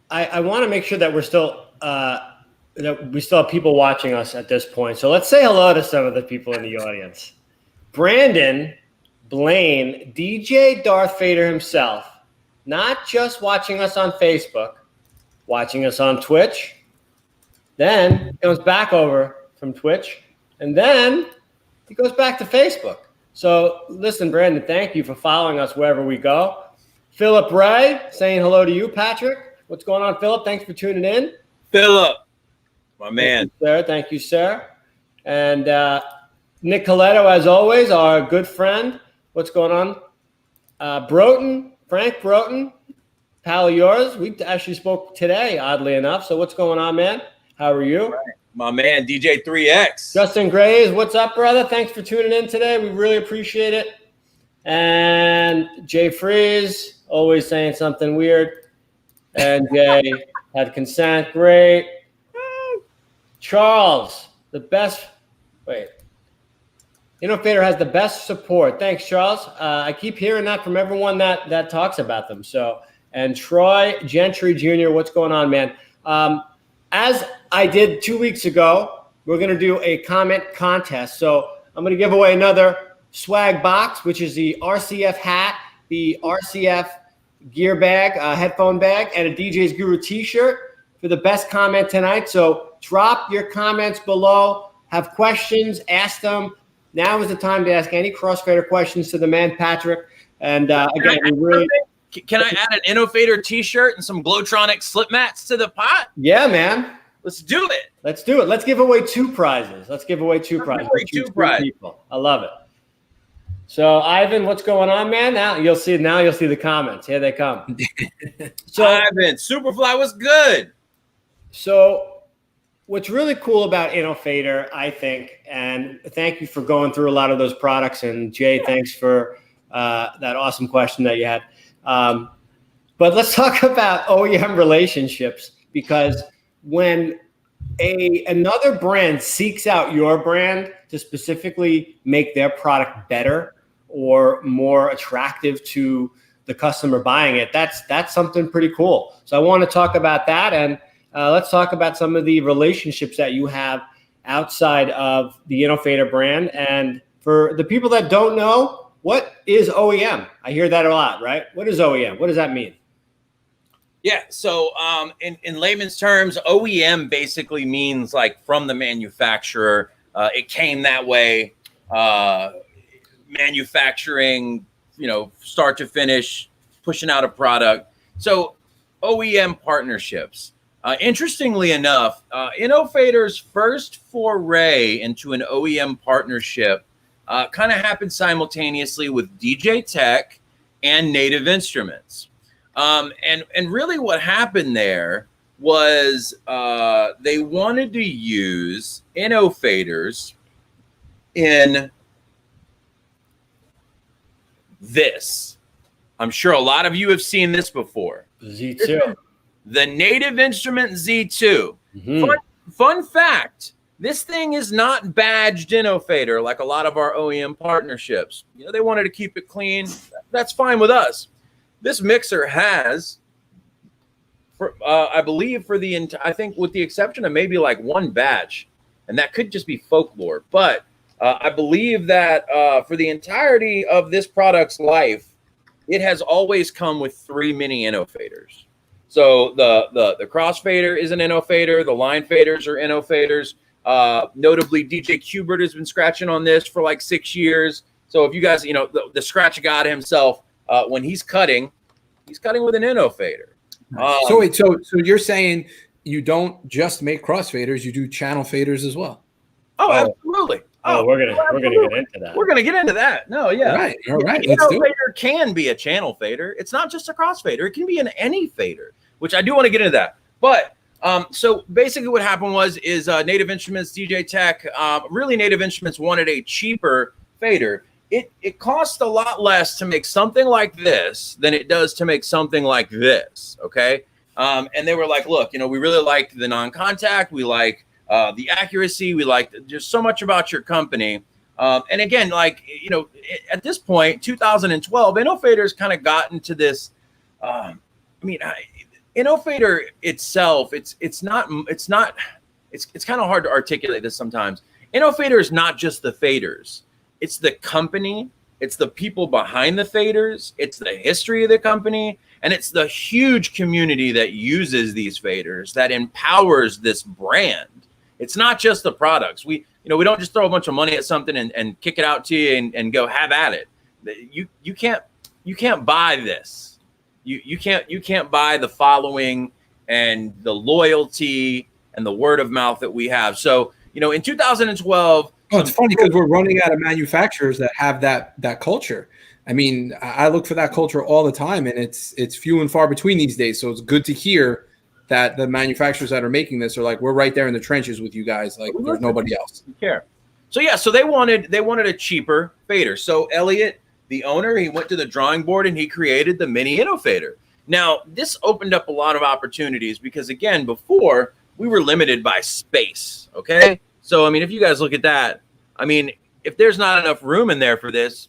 I want to make sure that we're still that we still have people watching us at this point. So let's say hello to some of the people in the audience. Brandon Blaine, DJ Darth Vader himself, not just watching us on Facebook, watching us on Twitch, then goes back over from Twitch, and then he goes back to Facebook. So listen, Brandon, thank you for following us wherever we go. Philip Ray saying hello to you, Patrick. What's going on, Philip? Thanks for tuning in. Philip, my man. Thank you, sir. And Nick Coletto, as always, our good friend. What's going on? Broughton, Frank Broughton, pal of yours. We actually spoke today, oddly enough. So what's going on, man? How are you? Right. My man, DJ 3X. Justin Grays, what's up, brother? Thanks for tuning in today. We really appreciate it. And Jay Freeze, always saying something weird. And Jay had consent. Great. Charles, the best. Wait. Innofader has the best support. Thanks, Charles. I keep hearing that from everyone that talks about them. So, and Troy Gentry Jr., what's going on, man? As I did 2 weeks ago, we're going to do a comment contest. So I'm going to give away another swag box, which is the RCF hat, the RCF gear bag, headphone bag, and a DJs Guru t-shirt for the best comment tonight. So drop your comments below. Have questions, ask them. Now is the time to ask any crossfader questions to the man, Patrick. And again, we really... Can I add an Innofader t-shirt and some Glowtronic slip mats to the pot? Yeah, man. Let's do it. Let's do it. Let's give away two prizes. Two prizes. People. I love it. So, Ivan, what's going on, man? Now you'll see the comments. Here they come. So, Ivan, Superfly was good. So, what's really cool about Innofader, I think, and thank you for going through a lot of those products. And Jay, thanks for that awesome question that you had. But let's talk about OEM relationships, because when another brand seeks out your brand to specifically make their product better or more attractive to the customer buying it, that's something pretty cool. So I want to talk about that, and let's talk about some of the relationships that you have outside of the Innofader brand. And for the people that don't know, what is OEM? I hear that a lot, right? What is OEM? What does that mean? Yeah, so in layman's terms, OEM basically means like from the manufacturer. It came that way, manufacturing, start to finish, pushing out a product. So OEM partnerships. Interestingly enough, Innofader's first foray into an OEM partnership kind of happened simultaneously with DJ Tech and Native Instruments. And really what happened there was they wanted to use Innofaders in this. I'm sure a lot of you have seen this before. Z2. The Native Instrument Z2. Mm-hmm. Fun fact, this thing is not badged Innofader like a lot of our OEM partnerships. They wanted to keep it clean. That's fine with us. This mixer has I believe for the I think with the exception of maybe like one batch, and that could just be folklore, but I believe that for the entirety of this product's life, it has always come with 3 mini Innofaders. So the crossfader is an Innofader, the line faders are Innofaders. Notably, DJ Qbert has been scratching on this for like 6 years. So if you guys, you know, the scratch god himself, when he's cutting with an Innofader. So wait, so you're saying you don't just make crossfaders, you do channel faders as well? Oh, absolutely. We're gonna get into that. We're gonna get into that. No, yeah. All right. An Innofader can be a channel fader. It's not just a crossfader. It can be an any fader, which I do want to get into that. But so basically what happened is Native Instruments, DJ Tech, really Native Instruments wanted a cheaper fader. It costs a lot less to make something like this than it does to make something like this, okay? And they were like, look, you know, we really like the non-contact. We like the accuracy. We like just so much about your company. And again, like, you know, at this point, 2012, Innofader's kind of gotten to this, Innofader itself, it's kind of hard to articulate this sometimes. Innofader is not just the faders. It's the company. It's the people behind the faders. It's the history of the company. And it's the huge community that uses these faders that empowers this brand. It's not just the products. We don't just throw a bunch of money at something and kick it out to you and go have at it. You can't buy this. You can't buy the following and the loyalty and the word of mouth that we have. So, you know, in 2012. Oh, it's funny because we're running out of manufacturers that have that culture. I mean, I look for that culture all the time, and it's few and far between these days. So it's good to hear that the manufacturers that are making this are like, we're right there in the trenches with you guys. Like, there's nobody else. You care. So yeah, so they wanted a cheaper fader. So Elliot, the owner, he went to the drawing board and he created the mini Innofader. Now, this opened up a lot of opportunities because, again, before we were limited by space. Okay. So, I mean, if you guys look at that, I mean, if there's not enough room in there for this,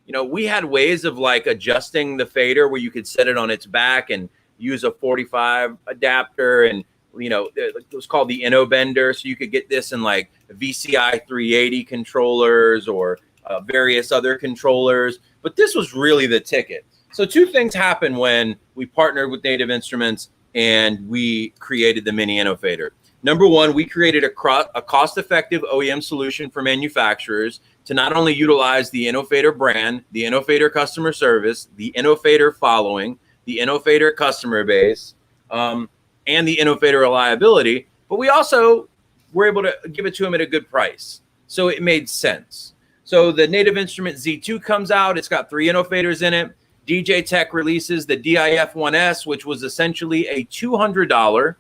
you know, we had ways of like adjusting the fader where you could set it on its back and use a 45 adapter. And, you know, it was called the Innobender. So you could get this in like VCI 380 controllers or various other controllers. But this was really the ticket. So 2 things happened when we partnered with Native Instruments and we created the mini Innofader. Number one, we created a cost-effective OEM solution for manufacturers to not only utilize the Innofader brand, the Innofader customer service, the Innofader following, the Innofader customer base, and the Innofader reliability, but we also were able to give it to them at a good price. So it made sense. So the Native Instrument Z2 comes out. It's got 3 Innofaders in it. DJ Tech releases the DIF-1S, which was essentially a $200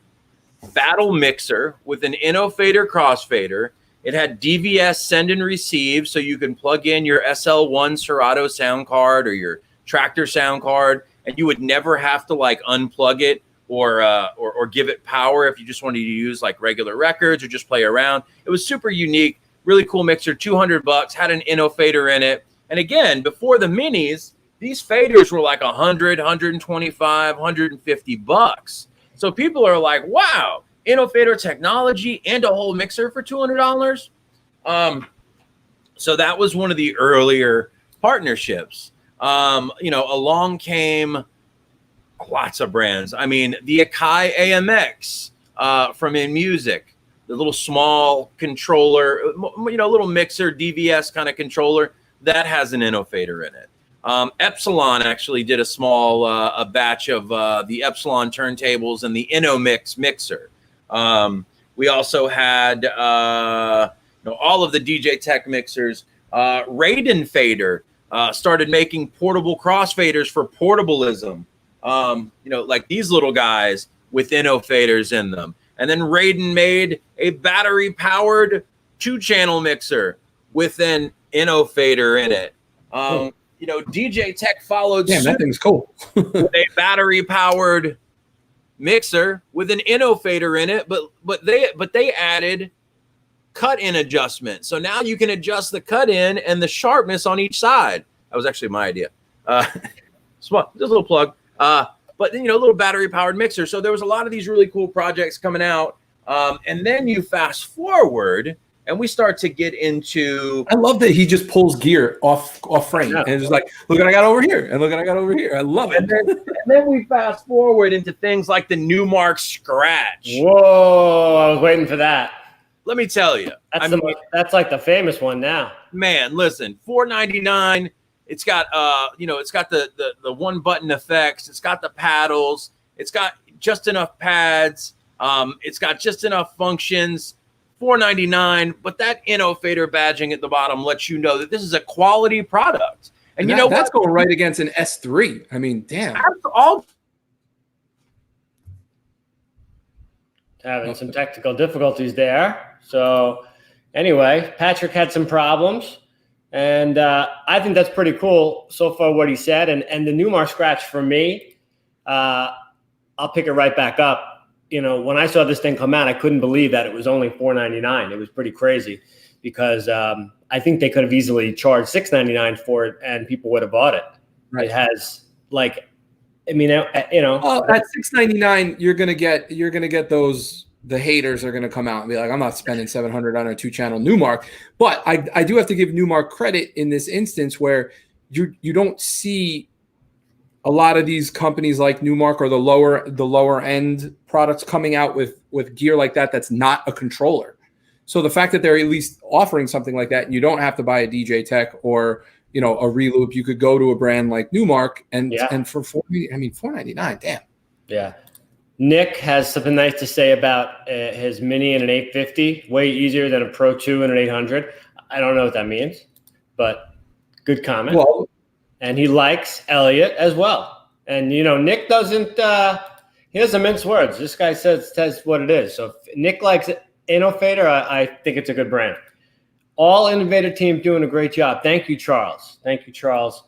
battle mixer with an Innofader crossfader. It had DVS send and receive, so you can plug in your SL1 Serato sound card or your Tractor sound card, and you would never have to like unplug it or give it power if you just wanted to use like regular records or just play around. It was super unique, really cool mixer, $200, had an Innofader in it. And again, before the minis, these faders were like 100, 125, 150 bucks. So people are like, wow, Innofader technology and a whole mixer for $200. So that was one of the earlier partnerships. You know, along came lots of brands. I mean, the Akai AMX from In Music, the little small controller, you know, little mixer DVS kind of controller that has an Innofader in it. Epsilon actually did a small a batch of the Epsilon turntables and the InnoMix mixer. We also had you know, all of the DJ Tech mixers. Raiden Fader started making portable crossfaders for portablism. You know, like these little guys with Innofaders in them. And then Raiden made a battery-powered 2-channel mixer with an Innofader in it. You know, DJ Tech followed suit. That thing's cool. with a battery-powered mixer with an Innofader in it, but they added cut-in adjustment. So now you can adjust the cut-in and the sharpness on each side. That was actually my idea. Just a little plug. but then, you know, a little battery powered mixer. So there was a lot of these really cool projects coming out. And then you fast forward and we start to get into. I love that he just pulls gear off frame and it's just like, look what I got over here and look what I got over here. I love it. And then we fast forward into things like the Newmark Scratch. Whoa, I was waiting for that. Let me tell you, that's like the famous one now. Man, listen, $4.99. It's got it's got the one button effects. It's got the paddles. It's got just enough pads. It's got just enough functions. $4.99, but that Innofader badging at the bottom lets you know that this is a quality product. And you know that's going right against an S3. I mean, damn. That's all. Having some technical difficulties there. So anyway, Patrick had some problems, and I think that's pretty cool so far what he said. And the Newmark Scratch for me, I'll pick it right back up. You know, when I saw this thing come out, I couldn't believe that it was only $4.99. It was pretty crazy because I think they could have easily charged $6.99 for it, and people would have bought it. Right. It has like, I mean, you know, at $6.99, you're gonna get those. The haters are gonna come out and be like, I'm not spending $700 on a 2-channel Newmark. But I do have to give Newmark credit in this instance where you don't see a lot of these companies like Newmark or the lower end products coming out with gear like that that's not a controller. So the fact that they're at least offering something like that, and you don't have to buy a DJ Tech or, you know, a Reloop, you could go to a brand like Newmark and for $4.99, damn. Yeah. Nick has something nice to say about his Mini and an 850, way easier than a Pro 2 and an 800. I don't know what that means, but good comment. Well, and he likes Elliot as well. And, you know, Nick doesn't he doesn't mince words. This guy says what it is. So if Nick likes Innofader, I think it's a good brand. All Innovator team doing a great job. Thank you, Charles. Thank you, Charles.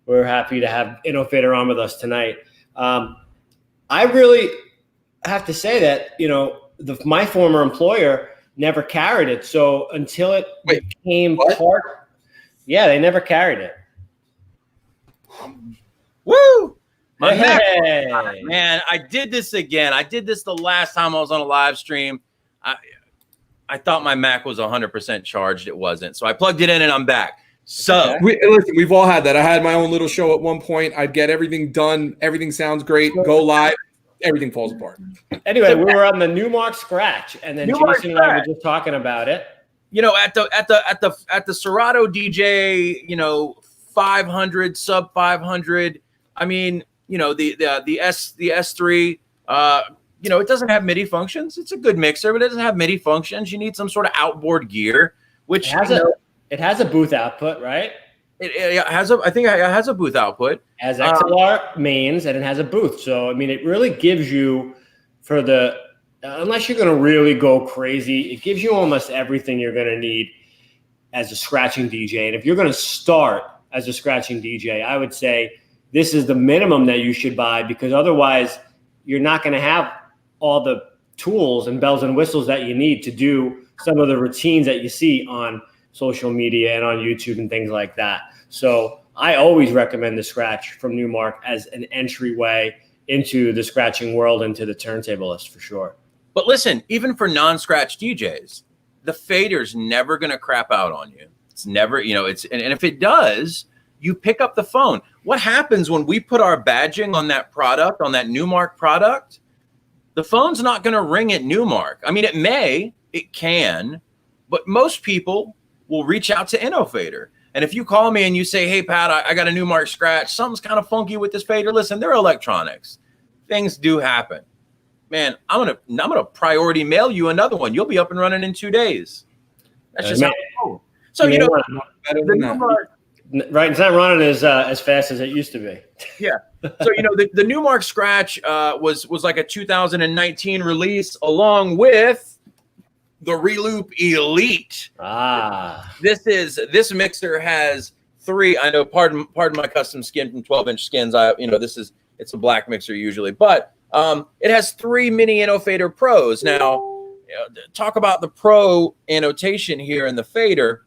We're happy to have Innofader on with us tonight. I really have to say that, you know, my former employer never carried it. So until it became part, they never carried it. Woo! Man, I did this again. I did this the last time I was on a live stream. I thought my Mac was 100% charged. It wasn't. So I plugged it in and I'm back. So listen, we've all had that. I had my own little show at one point. I'd get everything done. Everything sounds great. Go live. Everything falls apart. Anyway, we were on the Newmark Scratch, and then Jason and I were just talking about it. You know, at the Serato DJ, you know, 500, sub 500. I mean, you know, the S3, you know, it doesn't have MIDI functions. It's a good mixer, but it doesn't have MIDI functions. You need some sort of outboard gear, which it has a booth output, right? It has I think it has a booth output. It has XLR mains, and it has a booth. So, I mean, it really gives you unless you're going to really go crazy, it gives you almost everything you're going to need as a scratching DJ. And if you're going to start as a scratching DJ, I would say this is the minimum that you should buy, because otherwise you're not going to have all the tools and bells and whistles that you need to do some of the routines that you see on social media and on YouTube and things like that. So I always recommend the Scratch from Newmark as an entryway into the scratching world, into the turntablist for sure. But listen, even for non-scratch DJs, the fader's never going to crap out on you. It's never, you know, and if it does, you pick up the phone. What happens when we put our badging on that product, on that Newmark product? The phone's not going to ring at Newmark. I mean, it can, but most people will reach out to Innofader. And if you call me and you say, hey, Pat, I got a Newmark Scratch, something's kind of funky with this fader. Listen, they're electronics. Things do happen. Man, I'm gonna priority mail you another one. You'll be up and running in 2 days. That's just how it goes. So, you know, right, it's not running as fast as it used to be. Yeah. So, you know, the Newmark Scratch was like a 2019 release, along with the Reloop Elite. This mixer has 3. I know, pardon my custom skin from 12-inch skins. It's a black mixer usually, but it has 3 mini Innofader Pros. Now, you know, talk about the Pro annotation here in the fader.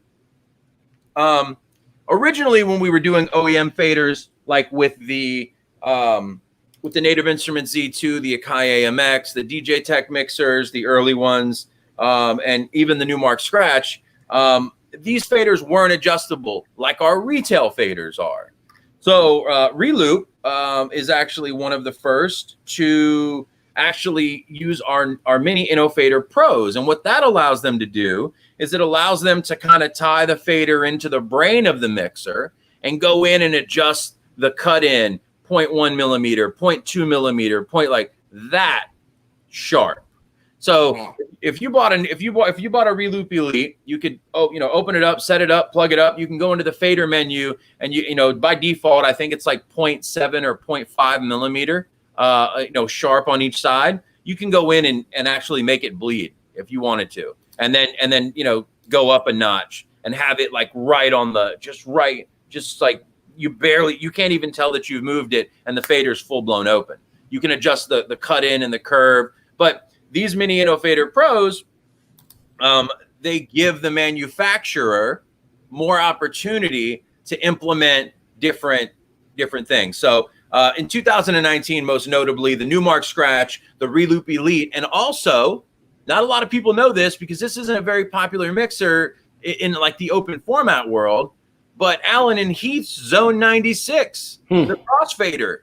Originally, when we were doing OEM faders, like with the with the Native Instruments Z2, the Akai AMX, the DJ Tech mixers, the early ones, and even the Newmark Scratch, these faders weren't adjustable like our retail faders are. So Reloop is actually one of the first to actually use our mini Innofader Pros. And what that allows them to do is it allows them to kind of tie the fader into the brain of the mixer and go in and adjust the cut in 0.1 millimeter, 0.2 millimeter, point like that sharp. So if you bought a Reloop Elite, you could open it up, set it up, plug it up. You can go into the fader menu, and by default I think it's like 0.7 or 0.5 millimeter, sharp on each side. You can go in and actually make it bleed if you wanted to, and then go up a notch and have it like right on the just like you can't even tell that you've moved it, and the fader's full blown open. You can adjust the cut in and the curve, but these mini Innofader Pros, they give the manufacturer more opportunity to implement different things. So in 2019, most notably, the Newmark Scratch, the Reloop Elite, and also, not a lot of people know this because this isn't a very popular mixer in like the open format world, but Allen and Heath's Zone 96, the crossfader,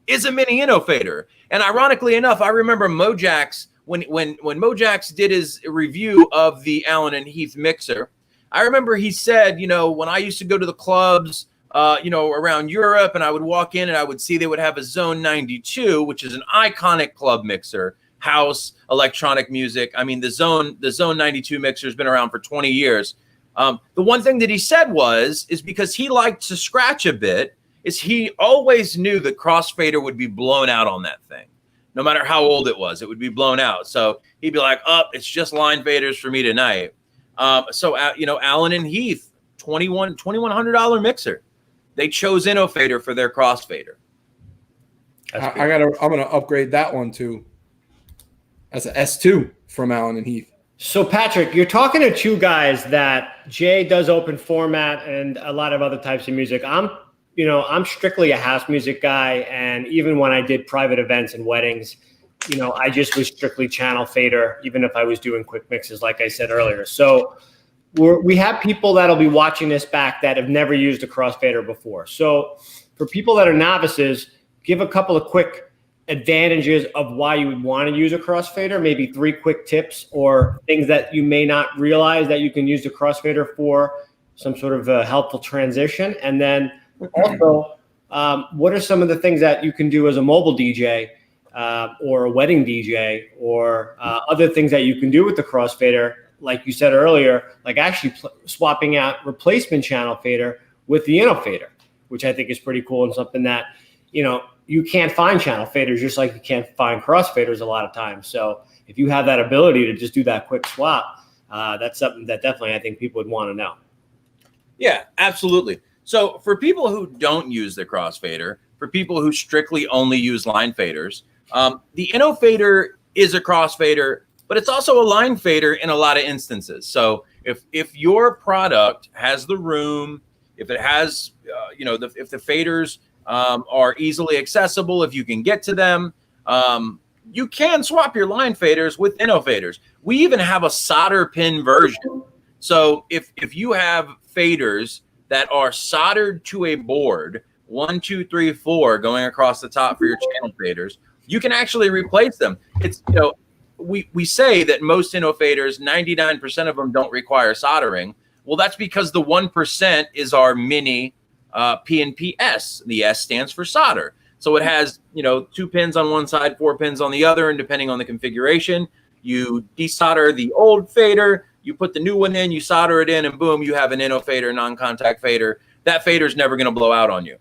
is a mini Innofader. And ironically enough, I remember Mojax, when Mojax did his review of the Allen and Heath mixer, I remember he said, when I used to go to the clubs, around Europe, and I would walk in and I would see they would have a Zone 92, which is an iconic club mixer, house, electronic music. I mean, the Zone 92 mixer has been around for 20 years. The one thing that he said is because he liked to scratch a bit, is he always knew the crossfader would be blown out on that thing. No matter how old it would be blown out. So he'd be like, it's just line faders for me tonight. So Allen and Heath, $2,100 mixer. They chose Innofader for their crossfader. I'm gonna upgrade that one too. That's an S2 from Allen and Heath. So Patrick, you're talking to two guys that Jay does open format and a lot of other types of music. I'm strictly a house music guy, and even when I did private events and weddings, I just was strictly channel fader, even if I was doing quick mixes, like I said earlier. So we have people that'll be watching this back that have never used a crossfader before. So for people that are novices, give a couple of quick advantages of why you would want to use a crossfader, maybe 3 quick tips or things that you may not realize that you can use the crossfader for some sort of a helpful transition. And then also, what are some of the things that you can do as a mobile DJ or a wedding DJ or other things that you can do with the crossfader, like you said earlier, like actually swapping out replacement channel fader with the Innofader, which I think is pretty cool and something that, you can't find channel faders just like you can't find crossfaders a lot of times. So if you have that ability to just do that quick swap, that's something that definitely I think people would want to know. Yeah, absolutely. So for people who don't use the crossfader, for people who strictly only use line faders, the Innofader is a crossfader, but it's also a line fader in a lot of instances. So if your product has the room, if it has, if the faders are easily accessible, if you can get to them, you can swap your line faders with Innofaders. We even have a solder pin version. So if you have faders that are soldered to a board, 1, 2, 3, 4 going across the top for your channel faders, you can actually replace them. It's, we say that most Innofaders, 99% of them don't require soldering. Well, that's because the 1% is our mini P&PS. The S stands for solder. So it has, 2 pins on one side, 4 pins on the other, and depending on the configuration, you desolder the old fader, you put the new one in, you solder it in, and boom, you have an Innofader non-contact fader. That fader is never going to blow out on you.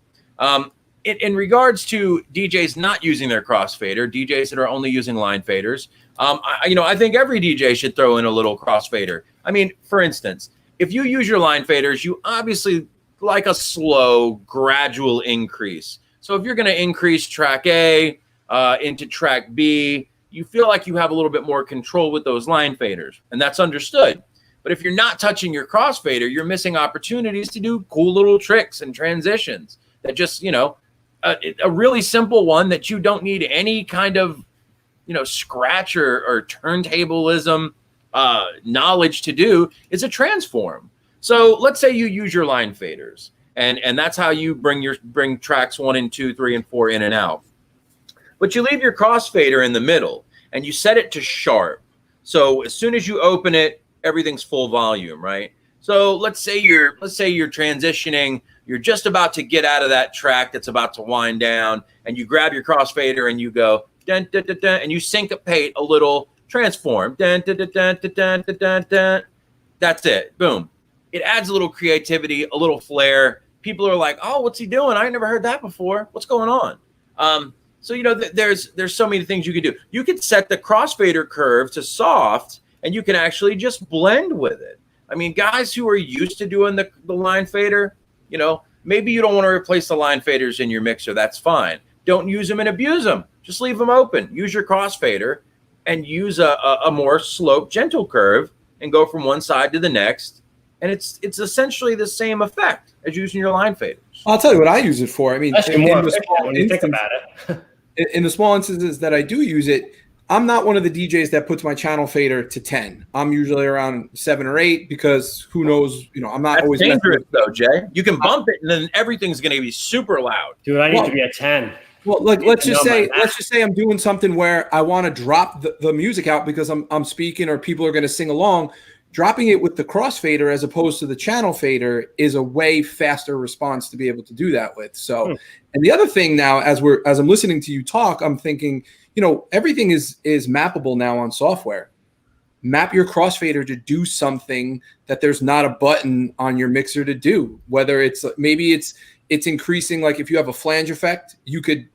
In regards to DJs not using their crossfader, DJs that are only using line faders, I think every DJ should throw in a little crossfader. I mean, for instance, if you use your line faders, you obviously like a slow, gradual increase. So if you're going to increase track A into track B, you feel like you have a little bit more control with those line faders, and that's understood. But if you're not touching your crossfader, you're missing opportunities to do cool little tricks and transitions that just, a really simple one that you don't need any kind of, scratch or turntablism knowledge to do is a transform. So let's say you use your line faders, and that's how you bring tracks 1 and 2, 3 and 4 in and out. But you leave your crossfader in the middle and you set it to sharp. So as soon as you open it, everything's full volume, right? So let's say you're transitioning, you're just about to get out of that track that's about to wind down, and you grab your crossfader and you go dun, dun, dun, dun, and you syncopate a little transform. Dun, dun, dun, dun, dun, dun, dun, dun, dun. That's it. Boom. It adds a little creativity, a little flair. People are like, "Oh, what's he doing? I never heard that before. What's going on?" So there's so many things you could do. You could set the crossfader curve to soft, and you can actually just blend with it. I mean, guys who are used to doing the line fader, maybe you don't want to replace the line faders in your mixer. That's fine. Don't use them and abuse them. Just leave them open. Use your crossfader and use a more sloped, gentle curve and go from one side to the next. And it's essentially the same effect as using your line faders. I'll tell you what I use it for. I mean, when you think about it. In the small instances that I do use it, I'm not one of the DJs that puts my channel fader to 10. I'm usually around 7 or 8 because who knows, I'm not always dangerous though, Jay. You can bump it and then everything's going to be super loud. Dude, I need to be at 10. Well, let's just say I'm doing something where I want to drop the music out because I'm speaking or people are going to sing along. Dropping it with the crossfader as opposed to the channel fader is a way faster response to be able to do that with. So, and the other thing now, as I'm listening to you talk, I'm thinking, everything is mappable now on software. Map your crossfader to do something that there's not a button on your mixer to do. Whether maybe it's increasing, like if you have a flange effect, you could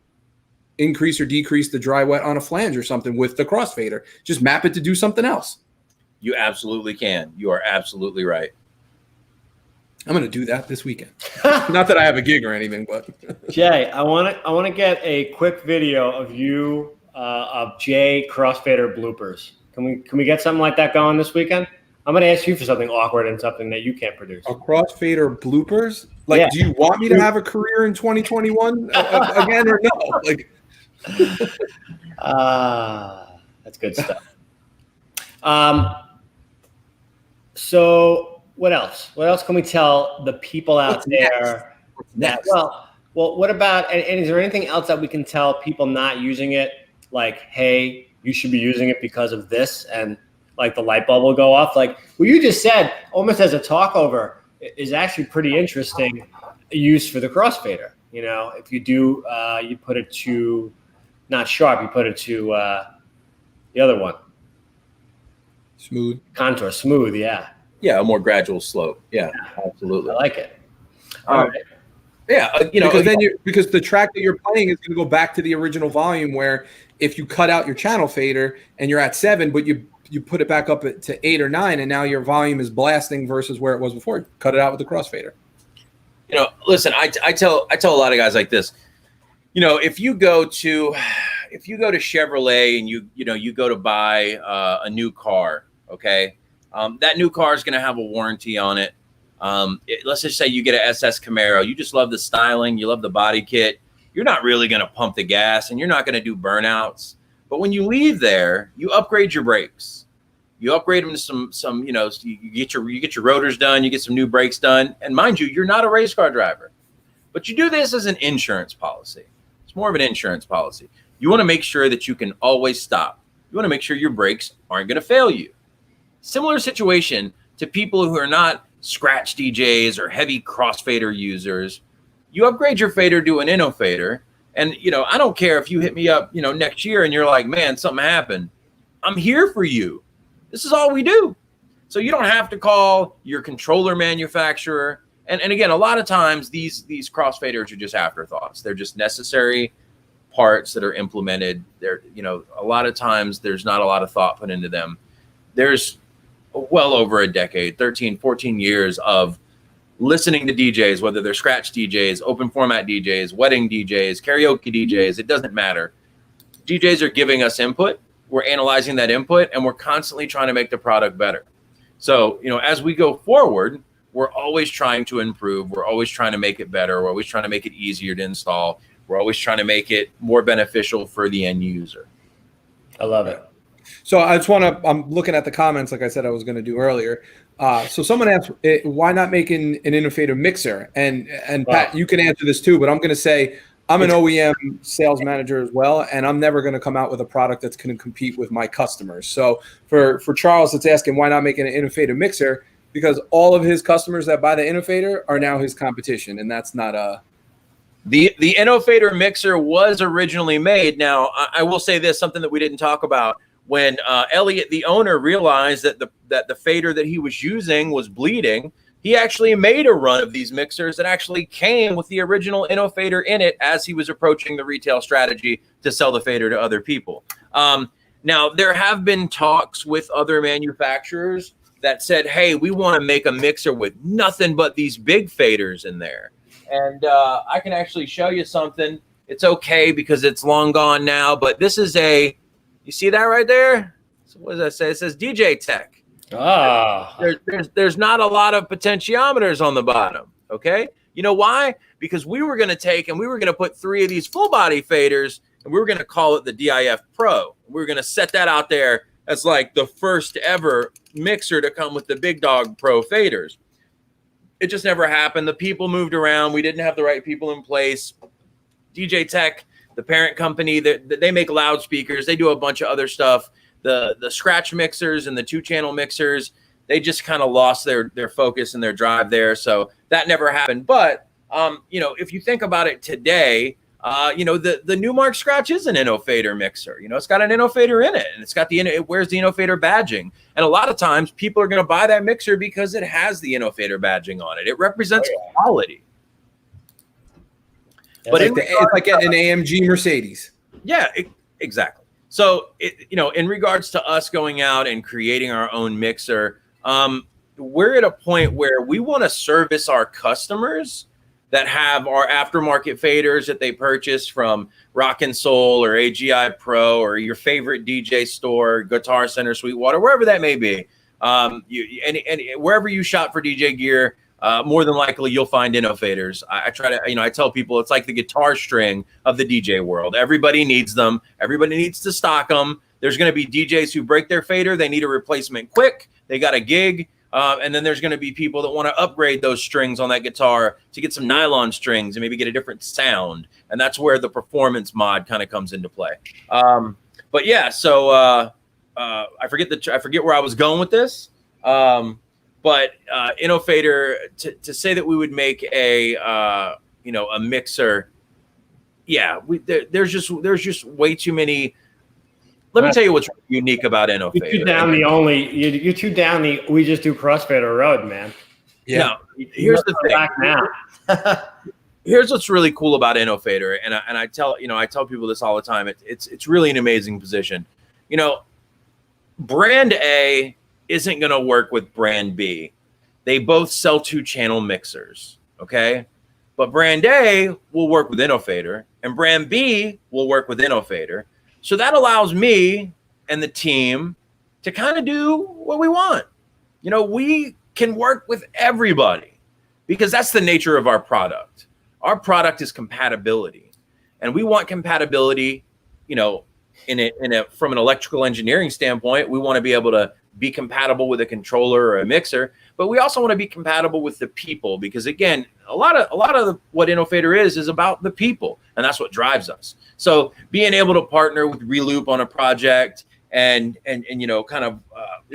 increase or decrease the dry wet on a flange or something with the crossfader. Just map it to do something else. You absolutely can. You are absolutely right. I'm going to do that this weekend. Not that I have a gig or anything, but Jay, I want to get a quick video of you of Jay crossfader bloopers. Can we get something like that going this weekend? I'm going to ask you for something awkward and something that you can't produce. A crossfader bloopers? Like, Do you want me to have a career in 2021 again or no? Like, that's good stuff. So what else? What else can we tell the people out there? Next? Well, what about, and is there anything else that we can tell people not using it? Like, hey, you should be using it because of this, and like the light bulb will go off. Like what you just said, almost as a talkover, is actually pretty interesting use for the crossfader. If you do, you put it to not sharp, you put it to the other one. Smooth. Contour, smooth, yeah. Yeah, a more gradual slope. Yeah, absolutely. I like it. All right. Yeah, because the track that you're playing is going to go back to the original volume, where if you cut out your channel fader and you're at 7, but you put it back up to 8 or 9, and now your volume is blasting versus where it was before. Cut it out with the crossfader. Listen, I tell a lot of guys like this. If you go to Chevrolet and you go to buy a new car, okay, that new car is going to have a warranty on it. Let's just say you get an SS Camaro. You just love the styling. You love the body kit. You're not really going to pump the gas, and you're not going to do burnouts. But when you leave there, you upgrade your brakes. You upgrade them to some. You get your rotors done. You get some new brakes done. And mind you, you're not a race car driver, but you do this as an insurance policy. It's more of an insurance policy. You want to make sure that you can always stop. You want to make sure your brakes aren't going to fail you. Similar situation to people who are not scratch DJs or heavy crossfader users. You upgrade your fader to an Innofader, and I don't care if you hit me up next year and you're like, man, something happened. I'm here for you. This is all we do. So you don't have to call your controller manufacturer. And again, a lot of times these crossfaders are just afterthoughts. They're just necessary parts that are implemented. They're a lot of times there's not a lot of thought put into them. There's well over a decade, 13, 14 years of listening to DJs, whether they're scratch DJs, open format DJs, wedding DJs, karaoke DJs, it doesn't matter. DJs are giving us input. We're analyzing that input, and we're constantly trying to make the product better. So, as we go forward, we're always trying to improve. We're always trying to make it better. We're always trying to make it easier to install. We're always trying to make it more beneficial for the end user. I love it. So I just want to, I'm looking at the comments, like I said I was going to do earlier. So someone asked, why not make an Innofader mixer? And Pat, you can answer this too, but I'm going to say I'm an OEM sales manager as well, and I'm never going to come out with a product that's going to compete with my customers. So for Charles, that's asking why not make an Innofader mixer, because all of his customers that buy the Innofader are now his competition, and that's not a... The Innofader mixer was originally made. Now, I will say this, something that we didn't talk about. When Elliot, the owner, realized that the fader that he was using was bleeding, he actually made a run of these mixers that actually came with the original Innofader in it as he was approaching the retail strategy to sell the fader to other people. Now, there have been talks with other manufacturers that said, hey, we want to make a mixer with nothing but these big faders in there. And I can actually show you something. It's okay because it's long gone now, but this is a, you see that right there? So what does that say? It says DJ Tech. Ah, There's not a lot of potentiometers on the bottom. Okay. You know why? Because we were going to take and we were going to put 3 of these full body faders and we were going to call it the DIF Pro. We were going to set that out there as like the first ever mixer to come with the Big Dog Pro faders. It just never happened. The people moved around. We didn't have the right people in place. DJ Tech, the parent company, they make loudspeakers. They do a bunch of other stuff. The scratch mixers and the 2-channel mixers, they just kind of lost their focus and their drive there. So that never happened. But, if you think about it today, the Newmark Scratch is an Innofader mixer. It's got an Innofader in it, and it's got it wears the Innofader badging. And a lot of times people are going to buy that mixer because it has the Innofader badging on it. It represents quality. But it's like an AMG Mercedes. Yeah, exactly. So, in regards to us going out and creating our own mixer, we're at a point where we want to service our customers that have our aftermarket faders that they purchase from Rock and Soul or AGI Pro or your favorite DJ store, Guitar Center, Sweetwater, wherever that may be. And wherever you shop for DJ gear, more than likely you'll find Innofaders. I try to, I tell people it's like the guitar string of the DJ world. Everybody needs them. Everybody needs to stock them. There's going to be DJs who break their fader. They need a replacement quick. They got a gig. And then there's going to be people that want to upgrade those strings on that guitar to get some nylon strings and maybe get a different sound. And that's where the performance mod kind of comes into play. But yeah, so I forget where I was going with this. But Innofader, to say that we would make a mixer, yeah, there's just way too many. Let me tell you what's unique about Innofader. You're too down the we just do crossfader road, man. Yeah. No, here's the thing. Now. Here's what's really cool about Innofader, and I tell people this all the time. It's really an amazing position. Brand A isn't going to work with brand B. They both sell 2-channel mixers, okay? But brand A will work with Innofader, and brand B will work with Innofader. So that allows me and the team to kind of do what we want. We can work with everybody because that's the nature of our product. Our product is compatibility, and we want compatibility, from an electrical engineering standpoint. We want to be able to be compatible with a controller or a mixer, but we also want to be compatible with the people because, again, a lot of what Innofader is about the people, and that's what drives us. So being able to partner with Reloop on a project and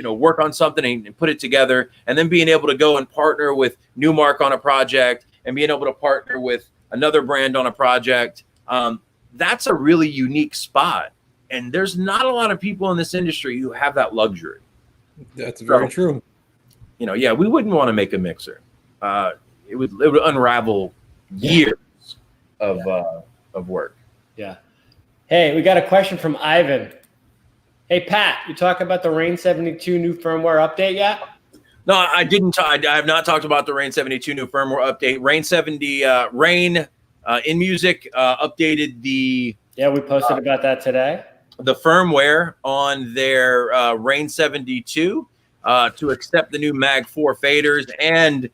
work on something and put it together, and then being able to go and partner with Newmark on a project and being able to partner with another brand on a project, that's a really unique spot. And there's not a lot of people in this industry who have that luxury. That's very true. We wouldn't want to make a mixer. It would unravel years of work. Yeah. Hey, we got a question from Ivan. Hey, Pat, you talk about the Rain 72 new firmware update yet? No, I didn't. I have not talked about the Rain 72 new firmware update. Rain 70, Rain in Music updated the. Yeah, we posted about that today. The firmware on their Rain 72 to accept the new Mag 4 faders, and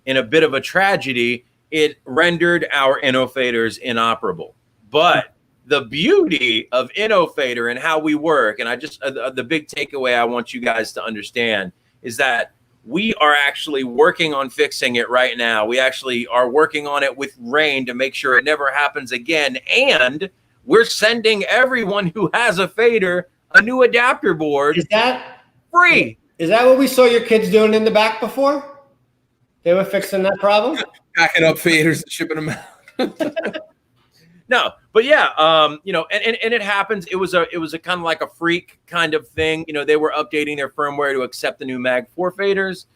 in a bit of a tragedy, it rendered our Innofaders inoperable. But the beauty of Innofader and how we work, and I just the big takeaway I want you guys to understand is that we are actually working on fixing it right now. We actually are working on it with Rain to make sure it never happens again. And we're sending everyone who has a fader a new adapter board. Is that free? Is that what we saw your kids doing in the back before? They were fixing that problem? Packing up faders and shipping them out. No, but yeah, you know, and it happens. It was a kind of like a freak kind of thing. You know, they were updating their firmware to accept the new Mag 4 faders.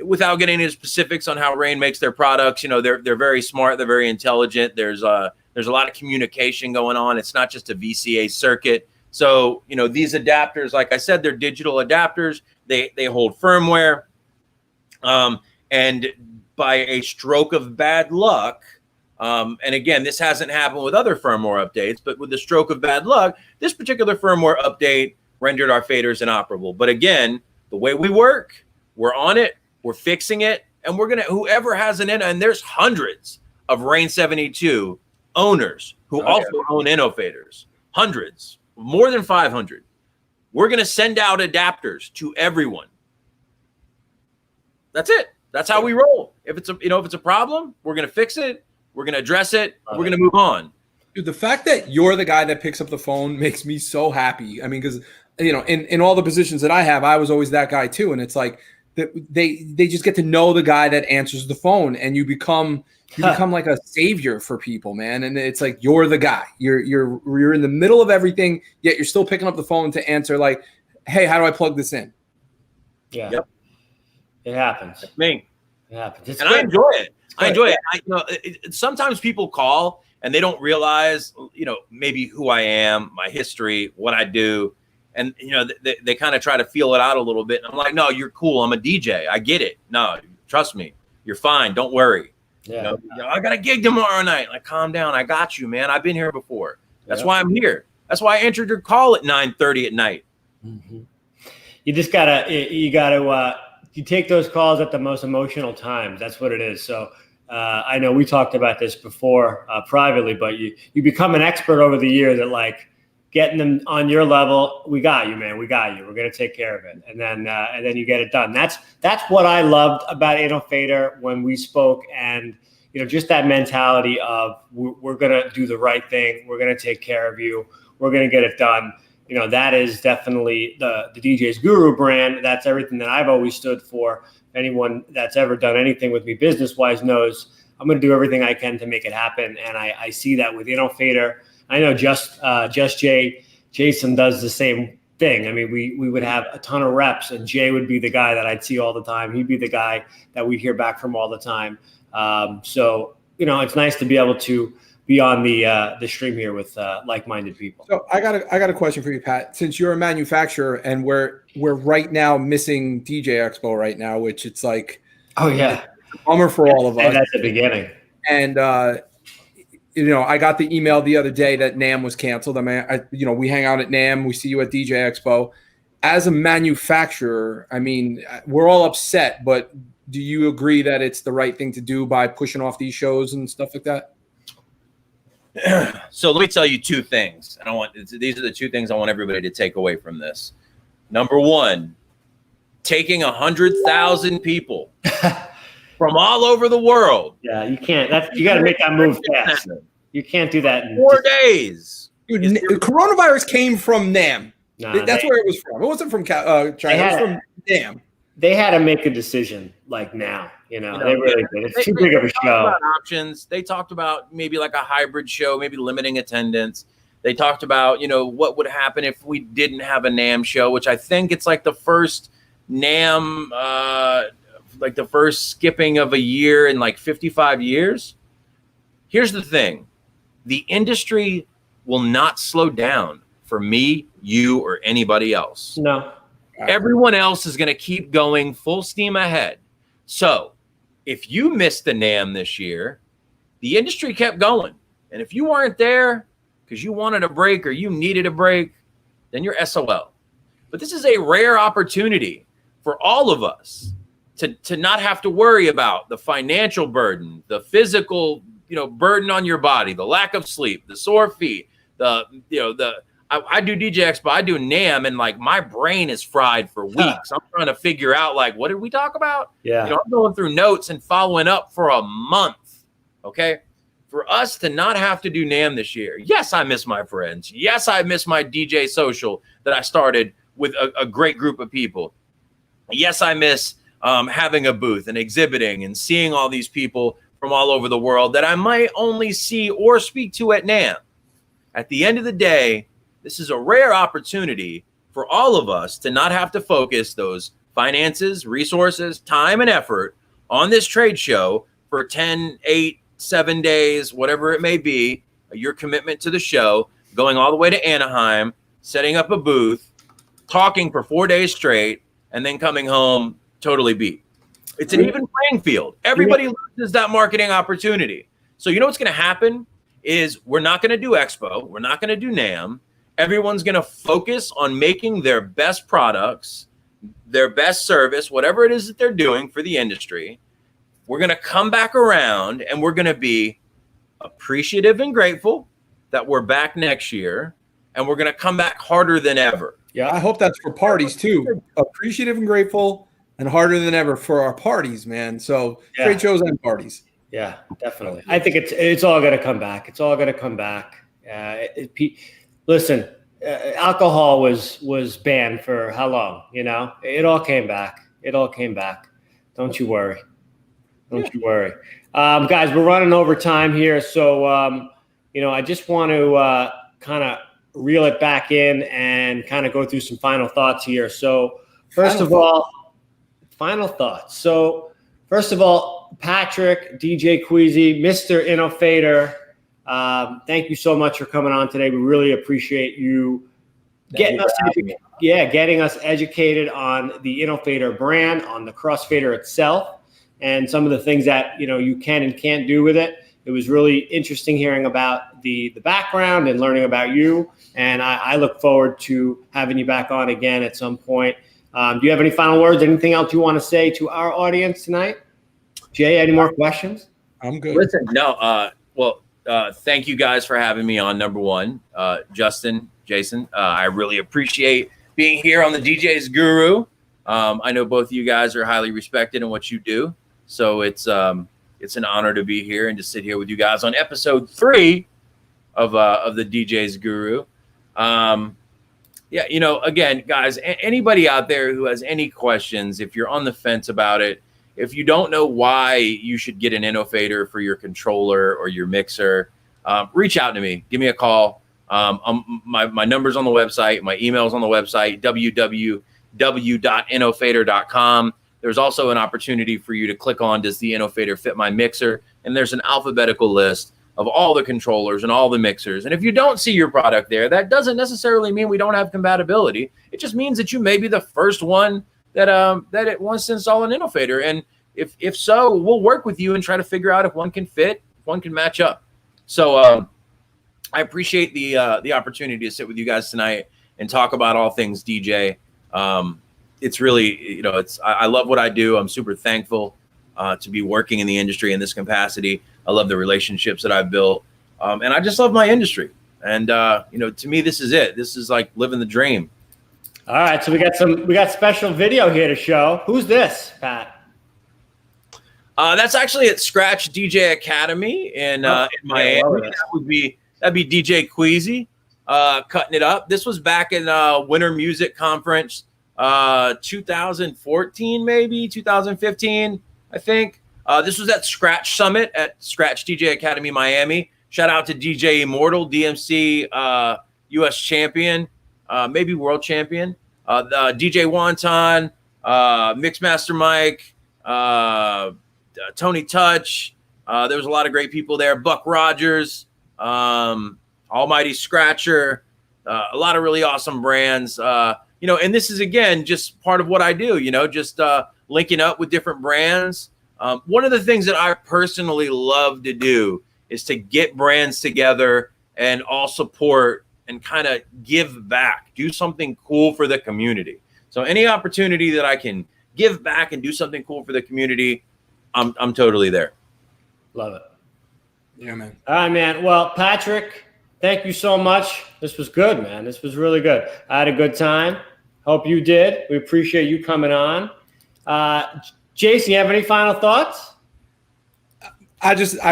Without getting into specifics on how Rain makes their products, you know, they're very smart, they're very intelligent. There's a lot of communication going on. It's not just a VCA circuit. So, you know, these adapters, like I said, they're digital adapters. They hold firmware. And by a stroke of bad luck, and again, this hasn't happened with other firmware updates, but with the stroke of bad luck, this particular firmware update rendered our faders inoperable. But again, the way we work, we're on it, we're fixing it, and we're gonna, whoever has an and there's hundreds of Rain 72 owners who also own Innofaders, hundreds, more than 500. We're gonna send out adapters to everyone. That's it. That's how we roll. If it's a problem, we're gonna fix it. We're going to address it. We're going to move on. Dude, the fact that you're the guy that picks up the phone makes me so happy. I mean, because, you know, in all the positions that I have, I was always that guy too. And it's like they just get to know the guy that answers the phone, and you become like a savior for people, man. And it's like, you're the guy. You're in the middle of everything, yet you're still picking up the phone to answer like, hey, how do I plug this in? Yeah. Yep. It happens. That's me. It happens. It's and great. I enjoy it. I enjoy it. Sometimes people call and they don't realize, you know, maybe who I am, my history, what I do. And, you know, they kind of try to feel it out a little bit. And I'm like, no, you're cool. I'm a DJ. I get it. No, trust me. You're fine. Don't worry. Yeah. You know, I got a gig tomorrow night. Like, calm down. I got you, man. I've been here before. That's why I'm here. That's why I answered your call at 9:30 at night. Mm-hmm. You just you take those calls at the most emotional times. That's what it is. So I know we talked about this before privately, but you become an expert over the years at like getting them on your level. We got you, man. We got you. We're going to take care of it. And then you get it done. That's what I loved about Innofader when we spoke, and, you know, just that mentality of we're going to do the right thing. We're going to take care of you. We're going to get it done. You know, that is definitely the DJs Guru brand. That's everything that I've always stood for. Anyone that's ever done anything with me business-wise knows I'm going to do everything I can to make it happen. And I see that with Innofader. I know Just Jason does the same thing. I mean, we would have a ton of reps, and Jay would be the guy that I'd see all the time. He'd be the guy that we'd hear back from all the time. So, you know, it's nice to be able to be on the stream here with like-minded people. So I got a question for you, Pat. Since you're a manufacturer and we're right now missing DJ Expo right now, which it's like, oh yeah, it's a bummer for all of us. That's the beginning. And you know, I got the email the other day that NAMM was canceled. I mean, you know, we hang out at NAMM, we see you at DJ Expo. As a manufacturer, I mean, we're all upset, but do you agree that it's the right thing to do by pushing off these shows and stuff like that? So let me tell you two things. These are the two things I want everybody to take away from this. Number one, taking 100,000 people from all over the world. Yeah, you can't. You got to make that move fast. You can't do that in 4 days. Dude, coronavirus came from NAMM. Nah, That's where it was from. It wasn't from China. It was from NAMM. They had to make a decision like now. You know, they really did. It's too big of a show. Options. They talked about maybe like a hybrid show, maybe limiting attendance. They talked about, you know, what would happen if we didn't have a NAMM show, which I think it's like the first NAMM, like the first skipping of a year in like 55 years. Here's the thing. The industry will not slow down for me, you, or anybody else. No. Everyone else is going to keep going full steam ahead. So if you missed the NAMM this year, the industry kept going. And if you weren't there because you wanted a break or you needed a break, then you're SOL. But this is a rare opportunity for all of us to not have to worry about the financial burden, the physical, burden on your body, the lack of sleep, the sore feet, I do DJ Expo, I do NAMM, and like my brain is fried for weeks. I'm trying to figure out like, what did we talk about? Yeah. I'm going through notes and following up for a month. Okay. For us to not have to do NAMM this year. Yes, I miss my friends. Yes, I miss my DJ social that I started with a great group of people. Yes, I miss having a booth and exhibiting and seeing all these people from all over the world that I might only see or speak to at NAMM. At the end of the day, this is a rare opportunity for all of us to not have to focus those finances, resources, time, and effort on this trade show for 10, 8, 7 days, whatever it may be, your commitment to the show, going all the way to Anaheim, setting up a booth, talking for 4 days straight, and then coming home totally beat. It's an even playing field. Everybody loses that marketing opportunity. So you know what's going to happen is we're not going to do Expo. We're not going to do NAMM. Everyone's going to focus on making their best products, their best service, whatever it is that they're doing for the industry. We're going to come back around and we're going to be appreciative and grateful that we're back next year, and we're going to come back harder than ever. Yeah, I hope that's for parties too. Appreciative and grateful and harder than ever for our parties, man. So trade shows and parties. Yeah, definitely. I think it's all going to come back. It's all going to come back. Listen, alcohol was banned for how long? It all came back. It all came back. Don't you worry. Don't you worry. Guys, we're running over time here. So, I just want to kind of reel it back in and kind of go through some final thoughts here. So, first of all, Patrick, DJ Queazy, Mr. Innofader, thank you so much for coming on today. We really appreciate you getting us educated on the Innofader brand, on the crossfader itself, and some of the things that you can and can't do with it. It was really interesting hearing about the background and learning about you, and I look forward to having you back on again at some point. Do you have any final words? Anything else you want to say to our audience tonight? Jay, any more questions? I'm good. Listen, no. Thank you guys for having me on. Number one, Justin, Jason, I really appreciate being here on the DJs Guru. I know both of you guys are highly respected in what you do, so it's an honor to be here and to sit here with you guys on episode 3 of the DJs Guru. Again, guys, anybody out there who has any questions, if you're on the fence about it, if you don't know why you should get an Innofader for your controller or your mixer, reach out to me. Give me a call. My number's on the website. My email's on the website, www.innofader.com. There's also an opportunity for you to click on, does the Innofader fit my mixer? And there's an alphabetical list of all the controllers and all the mixers. And if you don't see your product there, that doesn't necessarily mean we don't have compatibility. It just means that you may be the first one that it wants to install an Innofader. And if so, we'll work with you and try to figure out if one can fit, if one can match up. So I appreciate the opportunity to sit with you guys tonight and talk about all things DJ. It's really, I love what I do. I'm super thankful to be working in the industry in this capacity. I love the relationships that I've built. And I just love my industry. And, to me, this is it. This is like living the dream. All right, so we got special video here to show. Who's this, Pat? That's actually at Scratch DJ Academy in Miami. That'd be DJ Queazy cutting it up. This was back in Winter Music Conference 2014, maybe 2015, I think. This was at Scratch Summit at Scratch DJ Academy Miami. Shout out to DJ Immortal, DMC US champion. Maybe world champion, DJ Wonton, Mixmaster Mike, Tony Touch. There was a lot of great people there. Buck Rogers, Almighty Scratcher, a lot of really awesome brands. And this is, again, just part of what I do, just linking up with different brands. One of the things that I personally love to do is to get brands together and all support and kind of give back, do something cool for the community. So any opportunity that I can give back and do something cool for the community, I'm totally there. Love it. Yeah, man. All right, man. Well, Patrick, thank you so much. This was good, man. This was really good. I had a good time. Hope you did. We appreciate you coming on. Jason, you have any final thoughts?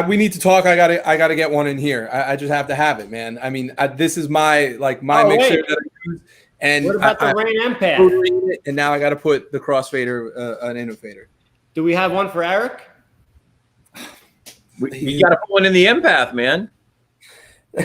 We need to talk. I gotta get one in here. I just have to have it, man. I mean, this is my mixer that I use. And what about the Rain Empath? And now I got to put the crossfader, an Innofader. Do we have one for Eric? You got to put one in the empath, man.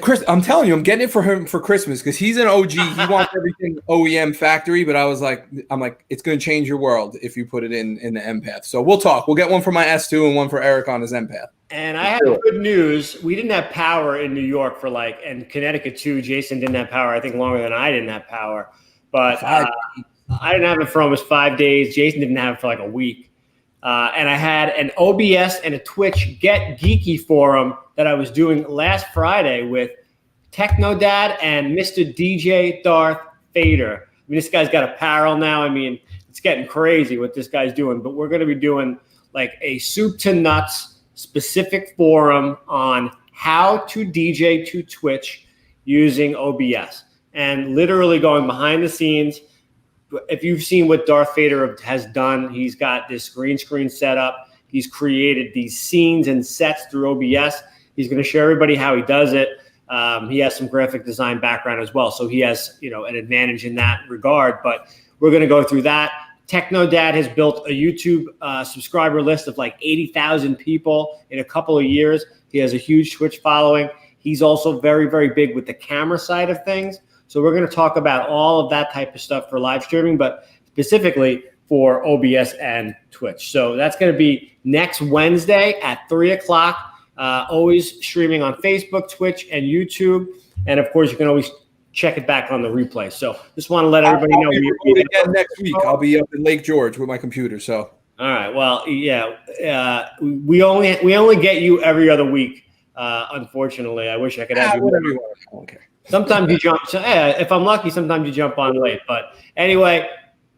Chris, I'm telling you, I'm getting it for him for Christmas because he's an OG. He wants everything OEM factory, but I'm like, it's going to change your world if you put it in the empath. So we'll talk. We'll get one for my S2 and one for Eric on his empath. And I have good news. We didn't have power in New York and Connecticut too. Jason didn't have power, I think, longer than I didn't have power. But I didn't have it for almost 5 days. Jason didn't have it for like a week. And I had an OBS and a Twitch Get Geeky forum that I was doing last Friday with Techno Dad and Mr. DJ Darth Fader. I mean, this guy's got apparel now. I mean, it's getting crazy what this guy's doing. But we're going to be doing like a soup to nuts specific forum on how to DJ to Twitch using OBS and literally going behind the scenes. If you've seen what Darth Vader has done, he's got this green screen set up. He's created these scenes and sets through OBS. He's going to show everybody how he does it. He has some graphic design background as well, so he has an advantage in that regard. But we're going to go through that. Techno Dad has built a YouTube subscriber list of like 80,000 people in a couple of years. He has a huge Twitch following. He's also very, very big with the camera side of things. So we're going to talk about all of that type of stuff for live streaming, but specifically for OBS and Twitch. So that's going to be next Wednesday at 3 o'clock, always streaming on Facebook, Twitch, and YouTube. And, of course, you can always check it back on the replay. So just want to let everybody know. Again next week. I'll be up in Lake George with my computer. So all right. Well, yeah. We only get you every other week. Unfortunately, I wish I could have you. Whatever you want. Okay. Sometimes you jump. If I'm lucky, sometimes you jump on late. But anyway,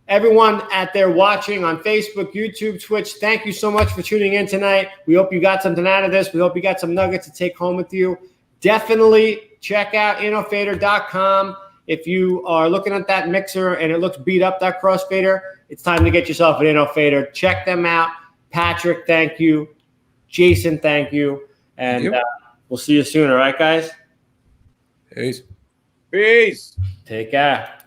everyone out there watching on Facebook, YouTube, Twitch, thank you so much for tuning in tonight. We hope you got something out of this. We hope you got some nuggets to take home with you. Definitely check out Innofader.com. If you are looking at that mixer and it looks beat up, that crossfader, it's time to get yourself an Innofader. Check them out. Patrick, thank you. Jason, thank you. And we'll see you soon. All right, guys? Peace. Peace. Take care.